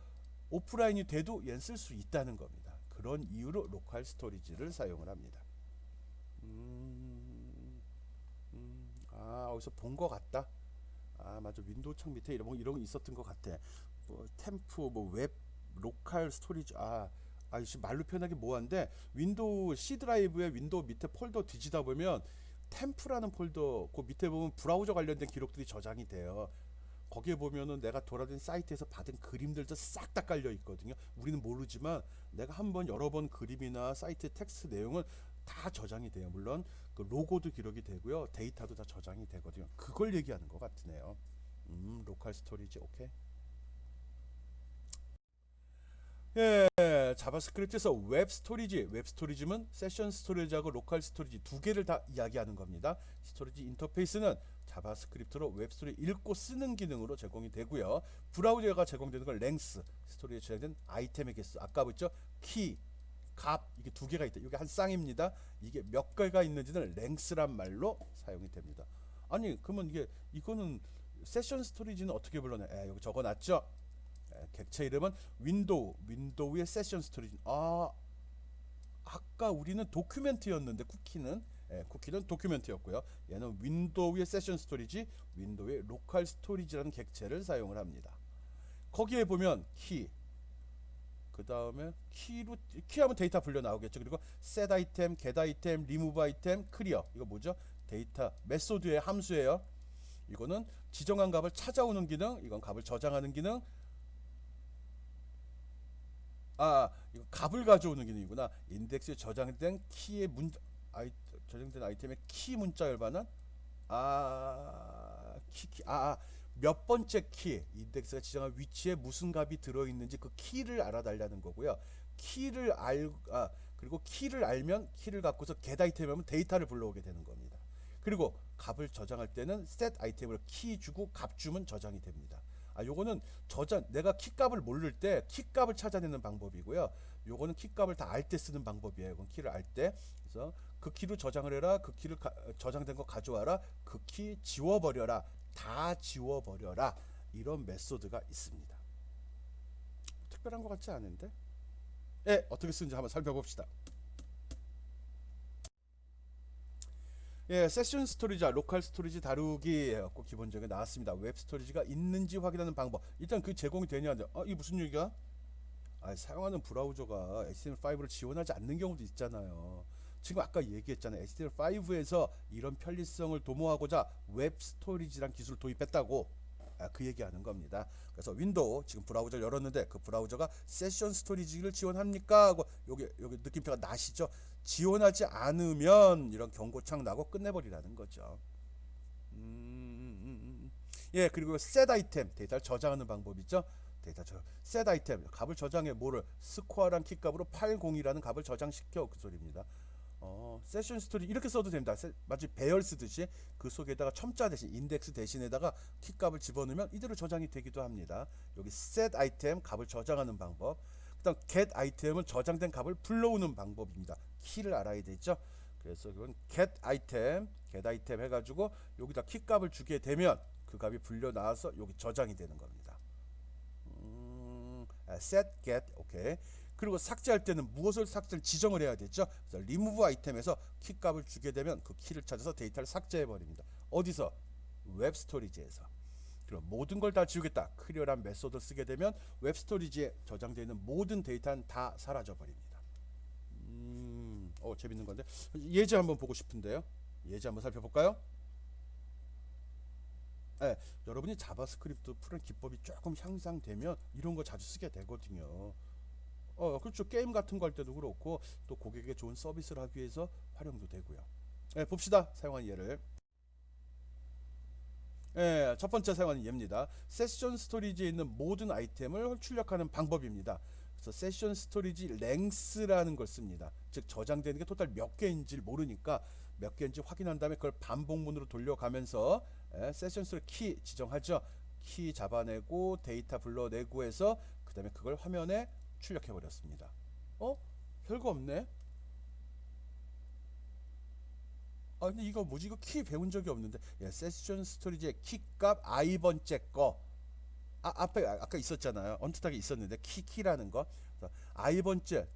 오프라인이 돼도 얘는 쓸 수 있다는 겁니다. 그런 이유로 로컬 스토리지를 사용을 합니다. 어디서 본 것 같다. 맞아. 윈도우 창 밑에 이런 거 있었던 것 같아. 템프, 웹, 로컬 스토리지. 말로 표현하기 뭐한데 윈도우 C 드라이브에 윈도우 밑에 폴더 뒤지다 보면 템프라는 폴더 그 밑에 보면 브라우저 관련된 기록들이 저장이 돼요. 거기에 보면은 내가 돌아다닌 사이트에서 받은 그림들도 싹 다 깔려 있거든요. 우리는 모르지만 내가 한번 여러 번 그림이나 사이트 텍스트 내용을 다 저장이 돼요. 물론 그 로고도 기록이 되고요. 데이터도 다 저장이 되거든요. 그걸 얘기하는 것 같으네요. 로컬 스토리지. 오케이. 자바스크립트에서 웹 스토리지는 세션 스토리지하고 로컬 스토리지 두 개를 다 이야기하는 겁니다. 스토리지 인터페이스는 자바스크립트로 웹 스토리 읽고 쓰는 기능으로 제공이 되고요. 브라우저가 제공되는 건 랭스, 스토리에 제공된 아이템의 개수. 아까 봤죠? 키, 값 이게 두 개가 있다. 이게 한 쌍입니다. 이게 몇 개가 있는지는 랭스란 말로 사용이 됩니다. 아니 그러면 이거는 세션 스토리지는 어떻게 불러내? 여기 적어놨죠. 객체 이름은 윈도우의 세션 스토리지. 아까 우리는 도큐멘트였는데 쿠키는 도큐멘트였고요. 얘는 윈도우의 세션 스토리지, 윈도우의 로컬 스토리지라는 객체를 사용을 합니다. 거기에 보면 그 다음에 키하면 데이터 불려 나오겠죠. 그리고 set 아이템, get 아이템, remove 아이템, clear. 이거 뭐죠? 데이터 메소드의 함수예요. 이거는 지정한 값을 찾아오는 기능, 이건 값을 저장하는 기능. 이거 값을 가져오는 기능이구나. 인덱스에 저장된 키의 저장된 아이템의 키 문자열 반환. 몇 번째 키, 인덱스가 지정한 위치에 무슨 값이 들어있는지 그 키를 알아달라는 거고요. 그리고 키를 알면 키를 갖고서 get 아이템 하면 데이터를 불러오게 되는 겁니다. 그리고 값을 저장할 때는 set 아이템으로 키 주고 값 주면 저장이 됩니다. 요거는 내가 키 값을 모를 때 키 값을 찾아내는 방법이고요. 요거는 키 값을 다 알 때 쓰는 방법이에요. 이건 키를 알 때. 그래서 그 키로 저장을 해라. 그 키를 저장된 거 가져와라. 그 키 지워버려라. 다 지워버려라. 이런 메소드가 있습니다. 특별한 것 같지 않은데? 어떻게 쓰는지 한번 살펴봅시다. 세션 스토리지와 로컬 스토리지 다루기 해갖고 기본적인 나왔습니다. 웹 스토리지가 있는지 확인하는 방법. 일단 그 제공이 되냐? 이게 무슨 얘기야? 사용하는 브라우저가 HTML5를 지원하지 않는 경우도 있잖아요. 지금 아까 얘기했잖아요. HTML5에서 이런 편리성을 도모하고자 웹 스토리지란 기술을 도입했다고. 그 얘기하는 겁니다. 그래서 윈도우 지금 브라우저를 열었는데 그 브라우저가 세션 스토리지를 지원합니까? 하고 여기 느낌표가 나시죠? 지원하지 않으면 이런 경고창 나고 끝내버리라는 거죠. 그리고 set 아이템 데이터를 저장하는 방법이죠. set 아이템 값을 저장해 뭐를 스코어란 키 값으로 80이라는 값을 저장시켜 그 소리입니다. 세션 스토리 이렇게 써도 됩니다. 마치 배열 쓰듯이 그 속에다가 첨자 대신 인덱스 대신에다가 키 값을 집어넣으면 이대로 저장이 되기도 합니다. 여기 set 아이템 값을 저장하는 방법. 그다음 get 아이템은 저장된 값을 불러오는 방법입니다. 키를 알아야 되죠. 그래서 그건 get 아이템 해가지고 여기다 키 값을 주게 되면 그 값이 불려 나와서 여기 저장이 되는 겁니다. set get 오케이. 그리고 삭제할 때는 무엇을 지정을 해야 되죠. 그래서 remove 아이템에서 키 값을 주게 되면 그 키를 찾아서 데이터를 삭제해 버립니다. 어디서? 웹 스토리지에서. 그럼 모든 걸 다 지우겠다. clear란 메소드를 쓰게 되면 웹 스토리지에 저장되어 있는 모든 데이터는 다 사라져 버립니다. 재밌는 건데 예제 한번 보고 싶은데요. 예제 한번 살펴볼까요? 여러분이 자바스크립트 푸는 기법이 조금 향상되면 이런 거 자주 쓰게 되거든요. 그렇죠. 게임 같은 거 할 때도 그렇고 또 고객에게 좋은 서비스를 하기 위해서 활용도 되고요. 봅시다. 사용한 예를. 첫 번째 사용하는 예입니다. 세션 스토리지에 있는 모든 아이템을 출력하는 방법입니다. 그래서 세션 스토리지 랭스라는 걸 씁니다. 즉 저장되는 게 토탈 몇 개인지 모르니까 몇 개인지 확인한 다음에 그걸 반복문으로 돌려가면서 세션 스토리 키 지정하죠. 키 잡아내고 데이터 불러내고 해서 그 다음에 그걸 화면에 출력해 버렸습니다. 별거 없네. 근데 이거 뭐지? 이거 키 배운 적이 없는데. 세션 스토리지의 키 값 i번째 거. 앞에 아까 있었잖아요. 언뜻하게 있었는데 키라는 거. i번째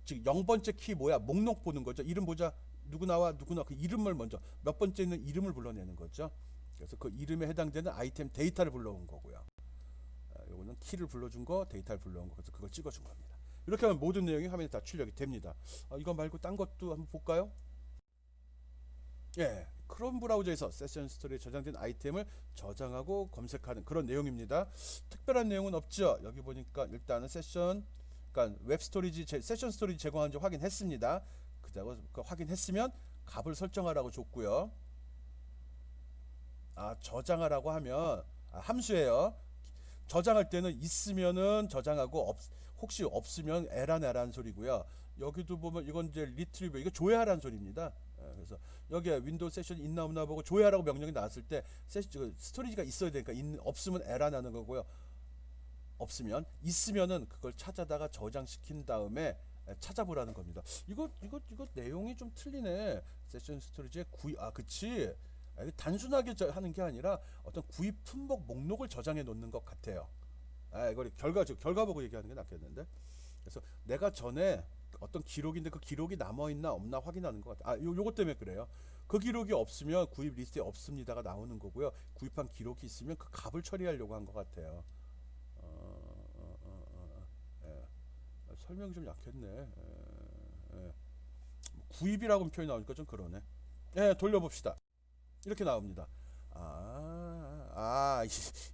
즉 0번째 키 뭐야? 목록 보는 거죠. 이름 보자. 누구 나와 그 이름을 먼저 몇 번째 있는 이름을 불러내는 거죠. 그래서 그 이름에 해당되는 아이템 데이터를 불러온 거고요. 요거는 키를 불러준 거, 데이터를 불러온 거. 그래서 그걸 찍어준 겁니다. 이렇게 하면 모든 내용이 화면에 다 출력이 됩니다. 이거 말고 딴 것도 한번 볼까요? 크롬 브라우저에서 세션 스토리에 저장된 아이템을 저장하고 검색하는 그런 내용입니다. 특별한 내용은 없죠. 여기 보니까 일단은 그러니까 웹 스토리지 세션 스토리지 제공하는지 확인했습니다. 그다음에 확인했으면 값을 설정하라고 줬고요. 저장하라고 하면 함수예요. 저장할 때는 있으면은 저장하고 혹시 없으면 에라네라는 소리고요. 여기도 보면 이건 이제 리트리브 이거 조회하라는 소리입니다. 그래서 여기에 윈도우 세션 있나 없나 보고 조회하라고 명령이 나왔을 때 스토리지가 있어야 되니까 없으면 에라 나는 거고요. 없으면 있으면은 그걸 찾아다가 저장시킨 다음에 찾아보라는 겁니다. 이거 내용이 좀 틀리네. 세션 스토리지의 구입, 그치. 이게 단순하게 하는 게 아니라 어떤 구입 품목 목록을 저장해 놓는 것 같아요. 이걸 결과 보고 얘기하는 게 낫겠는데. 그래서 내가 전에 어떤 기록인데 그 기록이 남아 있나 없나 확인하는 것 같아. 요것 때문에 그래요. 그 기록이 없으면 구입 리스트에 없습니다가 나오는 거고요. 구입한 기록이 있으면 그 값을 처리하려고 한 것 같아요. 설명이 좀 약했네. 구입이라고 표현이 나오니까 좀 그러네. 돌려봅시다. 이렇게 나옵니다.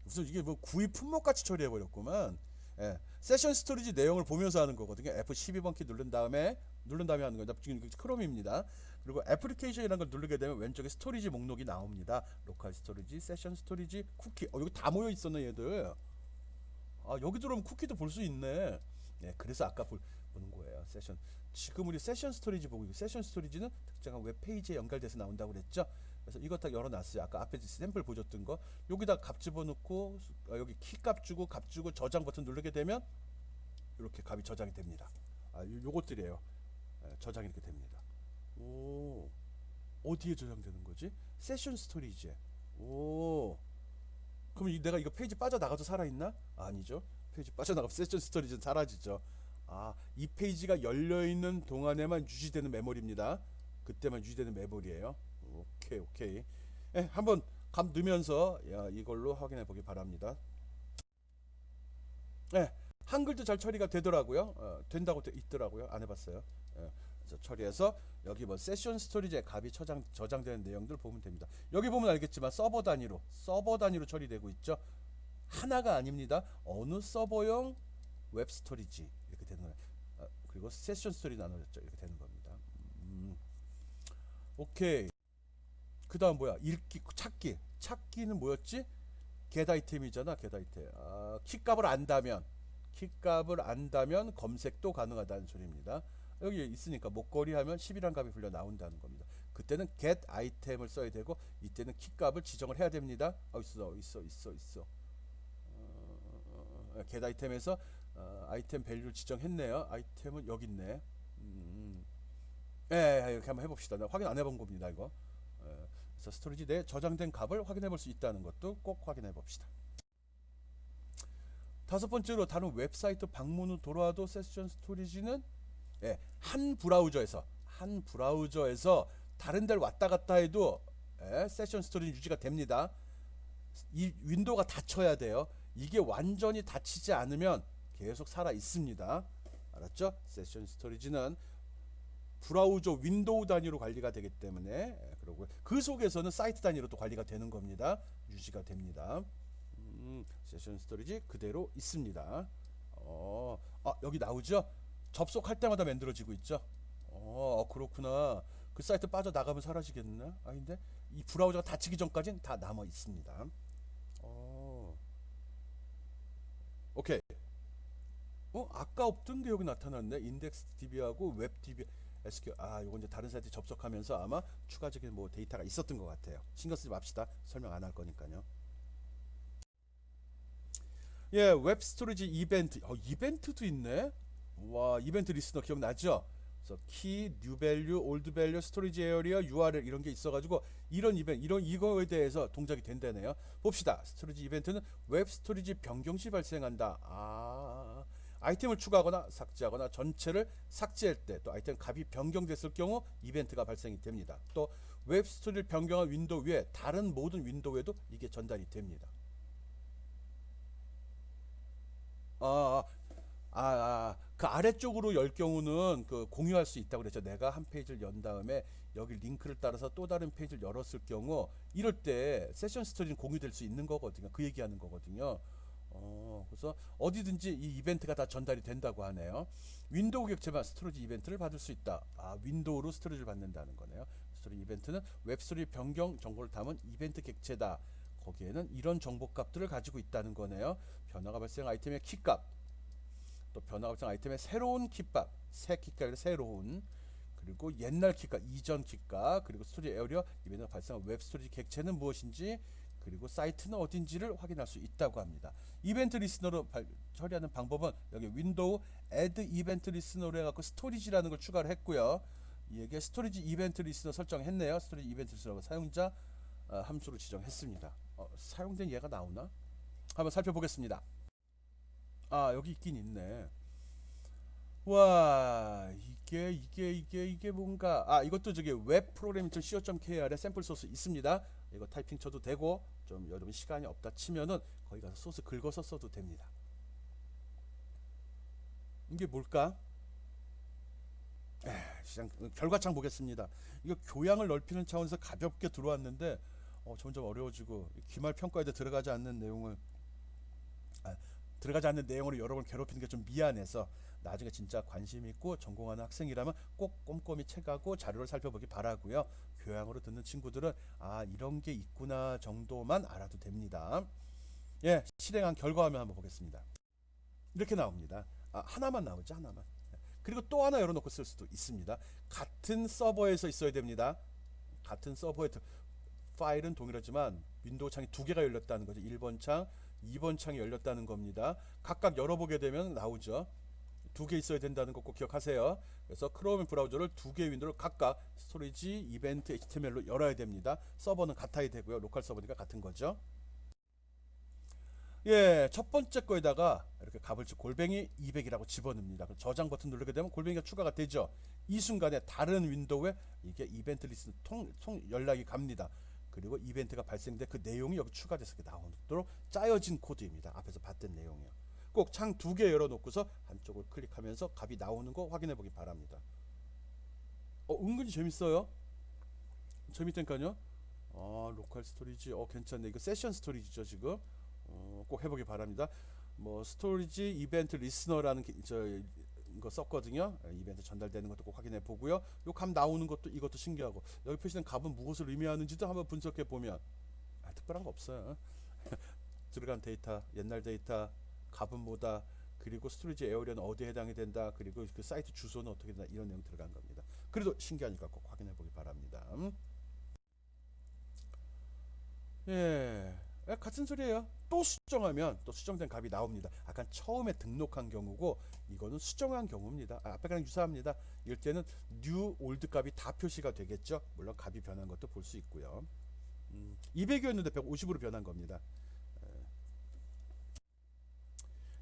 무슨 이게 뭐 구입 품목 같이 처리해 버렸구만. 세션 스토리지 내용을 보면서 하는 거거든요. F12번 키 누른 다음에 하는 거다. 지금 크롬입니다. 그리고 애플리케이션이라는 걸 누르게 되면 왼쪽에 스토리지 목록이 나옵니다. 로컬 스토리지, 세션 스토리지, 쿠키. 여기 다 모여 있었네 얘들. 여기 들어오면 쿠키도 볼 수 있네. 그래서 아까 보는 거예요. 세션. 지금 우리 세션 스토리지 보고 있고, 세션 스토리지는 특정한 웹페이지에 연결돼서 나온다고 그랬죠. 그래서 이거 딱 열어놨어요. 아까 앞에 샘플 보여줬던 거. 여기다 값 집어넣고 여기 키 값 주고 저장 버튼 누르게 되면 이렇게 값이 저장이 됩니다. 요것들이에요. 저장이 이렇게 됩니다. 오, 어디에 저장되는 거지? 세션 스토리지에. 오, 그럼 내가 이거 페이지 빠져나가도 살아있나? 아니죠. 페이지 빠져나가면 세션 스토리지는 사라지죠. 이 페이지가 열려있는 동안에만 유지되는 메모리입니다. 그때만 유지되는 메모리예요. 오케이. 한번 감 넣으면서 이걸로 확인해 보기 바랍니다. 한글도 잘 처리가 되더라고요. 된다고 있더라고요. 안 해봤어요. 그래서 처리해서 여기 뭐 세션 스토리지에 값이 저장되는 내용들 보면 됩니다. 여기 보면 알겠지만 서버 단위로 처리되고 있죠. 하나가 아닙니다. 어느 서버용 웹 스토리지 이렇게 되는 거예요. 그리고 세션 스토리 나눠졌죠. 이렇게 되는 겁니다. 오케이. 그 다음 뭐야? 읽기, 찾기는 뭐였지? get 아이템이잖아. get 아이템. 키값을 안다면 검색도 가능하다는 소리입니다. 여기 있으니까 목걸이 하면 10이라는 값이 불려 나온다는 겁니다. 그때는 get 아이템을 써야 되고, 이때는 키값을 지정을 해야 됩니다. 있어. get 아이템에서 아이템 밸류를 지정했네요. 아이템은 여기 있네. 이렇게 한번 해봅시다. 나 확인 안 해본 겁니다, 이거. 그래서 스토리지 내에 저장된 값을 확인해 볼 수 있다는 것도 꼭 확인해 봅시다. 다섯 번째로 다른 웹사이트 방문 후 돌아와도 세션 스토리지는 한 브라우저에서 다른 데를 왔다 갔다 해도 세션 스토리지 유지가 됩니다. 이 윈도우가 닫혀야 돼요. 이게 완전히 닫히지 않으면 계속 살아 있습니다. 알았죠? 세션 스토리지는 브라우저 윈도우 단위로 관리가 되기 때문에, 그리고 그 속에서는 사이트 단위로도 관리가 되는 겁니다. 유지가 됩니다. 세션 스토리지 그대로 있습니다. 여기 나오죠? 접속할 때마다 만들어지고 있죠? 그렇구나. 그 사이트 빠져나가면 사라지겠나? 아닌데 이 브라우저가 닫히기 전까지는 다 남아 있습니다. 오케이. 아까 없던 게 여기 나타났네. 인덱스 DB하고 웹 DB SQL. 요건 이제 다른 사이트 접속하면서 아마 추가적인 뭐 데이터가 있었던 것 같아요. 신경 쓰지 맙시다. 설명 안 할 거니까요. 웹 스토리지 이벤트. 이벤트도 있네. 와, 이벤트 리스너 기억나죠? 그래서 키, 뉴 밸류, 올드 밸류, 스토리지 에어리어, URL 이런 게 있어가지고 이런 이벤트, 이거에 대해서 동작이 된다네요. 봅시다. 스토리지 이벤트는 웹 스토리지 변경 시 발생한다. 아이템을 추가하거나 삭제하거나 전체를 삭제할 때, 또 아이템 값이 변경됐을 경우 이벤트가 발생이 됩니다. 또 웹 스토리를 변경한 윈도우 외에 다른 모든 윈도우에도 이게 전달이 됩니다. 그 아래쪽으로 열 경우는 그 공유할 수 있다고 그랬죠. 내가 한 페이지를 연 다음에 여기 링크를 따라서 또 다른 페이지를 열었을 경우, 이럴 때 세션 스토리는 공유될 수 있는 거거든요. 그 얘기하는 거거든요. 그래서 어디든지 이 이벤트가 다 전달이 된다고 하네요. 윈도우 객체만 스토리지 이벤트를 받을 수 있다. 윈도우로 스토리지를 받는다는 거네요. 스토리지 이벤트는 웹스토리 변경 정보를 담은 이벤트 객체다. 거기에는 이런 정보값들을 가지고 있다는 거네요. 변화가 발생 아이템의 키값, 또 변화가 발생 아이템의 새로운 키값, 새 키값이 새로운, 그리고 옛날 키값, 이전 키값, 그리고 스토리지 에어리어 이벤트가 발생한 웹 스토리지 객체는 무엇인지, 그리고 사이트는 어딘지를 확인할 수 있다고 합니다. 이벤트 리스너로 처리하는 방법은 여기 윈도우 add 이벤트 리스너로 해갖고 스토리지라는 걸 추가를 했고요. 이게 스토리지 이벤트 리스너 설정했네요. 스토리지 이벤트 리스너가 사용자 함수로 지정했습니다. 사용된 얘가 나오나? 한번 살펴보겠습니다. 여기 있긴 있네. 와, 이게 뭔가. 이것도 저기 웹 프로그래밍.co.kr에 샘플 소스 있습니다. 이거 타이핑 쳐도 되고, 좀 여러분 시간이 없다 치면은 거기 가서 소스 긁어서 써도 됩니다. 이게 뭘까? 시장 결과창 보겠습니다. 이거 교양을 넓히는 차원에서 가볍게 들어왔는데 점점 어려워지고 기말 평가에도 들어가지 않는 내용으로 여러분 괴롭히는 게 좀 미안해서 나중에 진짜 관심 있고 전공하는 학생이라면 꼭 꼼꼼히 책하고 자료를 살펴보기 바라고요. 교양으로 듣는 친구들은 이런 게 있구나 정도만 알아도 됩니다. 예, 실행한 결과화면 한번 보겠습니다. 이렇게 나옵니다. 하나만 나오죠, 하나만. 그리고 또 하나 열어놓고 쓸 수도 있습니다. 같은 서버에서 있어야 됩니다. 같은 서버에 파일은 동일하지만 윈도우 창이 두 개가 열렸다는 거죠. 1번 창, 2번 창이 열렸다는 겁니다. 각각 열어보게 되면 나오죠. 두 개 있어야 된다는 거 꼭 기억하세요. 그래서 크롬 브라우저를 두 개의 윈도우를 각각 스토리지 이벤트 HTML로 열어야 됩니다. 서버는 같아야 되고요. 로컬 서버니까 같은 거죠. 예, 첫 번째 거에다가 이렇게 가불치 골뱅이 200이라고 집어넣습니다. 저장 버튼 누르게 되면 골뱅이가 추가가 되죠. 이 순간에 다른 윈도우에 이게 이벤트 리스트 통 연락이 갑니다. 그리고 이벤트가 발생돼 그 내용이 여기 추가돼서 나오도록 짜여진 코드입니다. 앞에서 봤던 내용이요. 꼭 창 두 개 열어놓고서 한쪽을 클릭하면서 값이 나오는 거 확인해 보기 바랍니다. 은근히 재밌어요. 재밌다니까요. 로컬 스토리지 괜찮네. 이거 세션 스토리지죠 지금. 꼭 해보기 바랍니다. 뭐 스토리지 이벤트 리스너라는 거 썼거든요. 이벤트 전달되는 것도 꼭 확인해 보고요. 요 값 나오는 것도 이것도 신기하고 여기 표시된 값은 무엇을 의미하는지도 한번 분석해 보면 특별한 거 없어요. 들어간 데이터, 옛날 데이터, 값은 뭐다, 그리고 스토리지 에어리어는 어디에 해당이 된다, 그리고 그 사이트 주소는 어떻게 된다, 이런 내용 들어간 겁니다. 그래도 신기하니까 꼭 확인해 보기 바랍니다. 예. 같은 소리예요. 또 수정하면 또 수정된 값이 나옵니다. 아까 처음에 등록한 경우고 이거는 수정한 경우입니다. 앞에 거랑 유사합니다. 이럴 때는 new, old 값이 다 표시가 되겠죠. 물론 값이 변한 것도 볼 수 있고요. 200이었는데 150으로 변한 겁니다.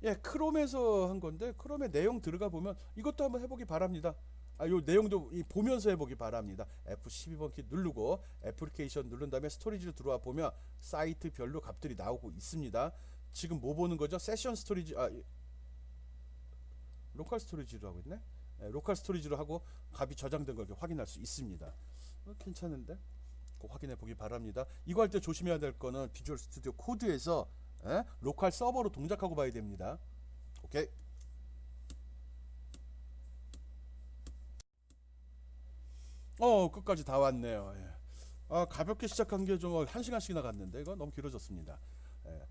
예, 크롬에서 한 건데 크롬에 내용 들어가 보면 이것도 한번 해보기 바랍니다. 요 내용도 보면서 해보기 바랍니다. F12번 키 누르고 애플리케이션 누른 다음에 스토리지로 들어와 보면 사이트별로 값들이 나오고 있습니다. 지금 뭐 보는 거죠? 세션 스토리지, 로컬 스토리지로 하고 있네. 로컬 스토리지로 하고 값이 저장된 걸 확인할 수 있습니다. 괜찮은데? 꼭 확인해 보기 바랍니다. 이거 할 때 조심해야 될 거는 비주얼 스튜디오 코드에서 로컬 서버로 동작하고 봐야 됩니다. 오케이. 끝까지 다 왔네요. 예. 가볍게 시작한 게 좀 1시간씩이나 갔는데 이거 너무 길어졌습니다. 예.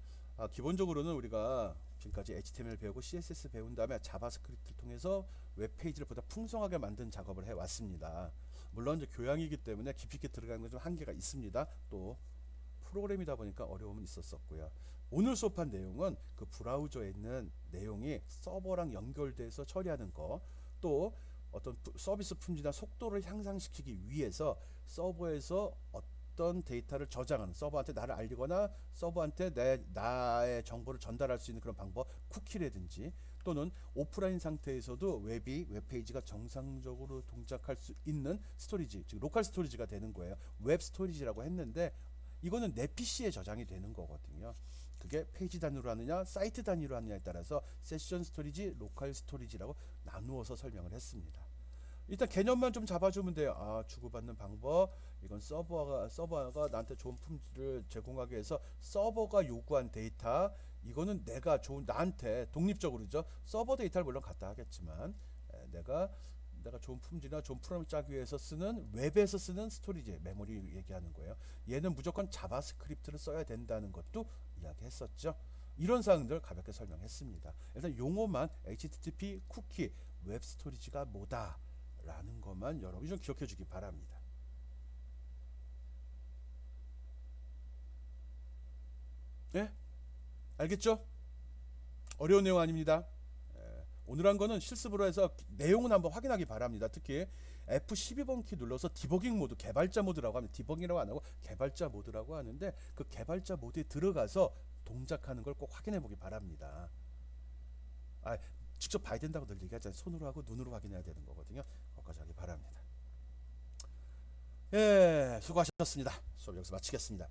기본적으로는 우리가 지금까지 HTML 배우고 CSS 배운 다음에 자바스크립트를 통해서 웹페이지를 보다 풍성하게 만든 작업을 해왔습니다. 물론 이제 교양이기 때문에 깊이 있게 들어가는 건 좀 한계가 있습니다. 또 프로그램이다 보니까 어려움은 있었었고요. 오늘 수업한 내용은 그 브라우저에 있는 내용이 서버랑 연결돼서 처리하는 거, 또 어떤 서비스 품질이나 속도를 향상시키기 위해서 서버에서 어떤 데이터를 저장하는, 서버한테 나를 알리거나 서버한테 나의 정보를 전달할 수 있는 그런 방법, 쿠키라든지, 또는 오프라인 상태에서도 웹페이지가 정상적으로 동작할 수 있는 스토리지, 즉 로컬 스토리지가 되는 거예요. 웹 스토리지라고 했는데 이거는 내 PC에 저장이 되는 거거든요. 그게 페이지 단위로 하느냐 사이트 단위로 하느냐에 따라서 세션 스토리지, 로컬 스토리지라고 나누어서 설명을 했습니다. 일단 개념만 좀 잡아주면 돼요. 주고받는 방법, 이건 서버가 나한테 좋은 품질을 제공하기 위해서 서버가 요구한 데이터, 이거는 나한테 독립적으로죠. 서버 데이터를 물론 갖다 하겠지만 내가 좋은 품질이나 좋은 프로그램을 짜기 위해서 쓰는 웹에서 쓰는 스토리지, 메모리 얘기하는 거예요. 얘는 무조건 자바스크립트를 써야 된다는 것도 이야기했었죠. 이런 사항들 가볍게 설명했습니다. 일단 용어만 HTTP 쿠키, 웹 스토리지가 뭐다 라는 것만 여러분이 좀 기억해 주기 바랍니다. 예? 알겠죠? 어려운 내용 아닙니다. 오늘 한 거는 실습으로 해서 내용은 한번 확인하기 바랍니다. 특히 F12번 키 눌러서 디버깅 모드, 개발자 모드라고 하면 디버깅이라고 안 하고 개발자 모드라고 하는데 그 개발자 모드에 들어가서 동작하는 걸 꼭 확인해 보기 바랍니다. 직접 봐야 된다고 늘 얘기하잖아요. 손으로 하고 눈으로 확인해야 되는 거거든요. 거기까지 하기 바랍니다. 예, 수고하셨습니다. 수업 여기서 마치겠습니다.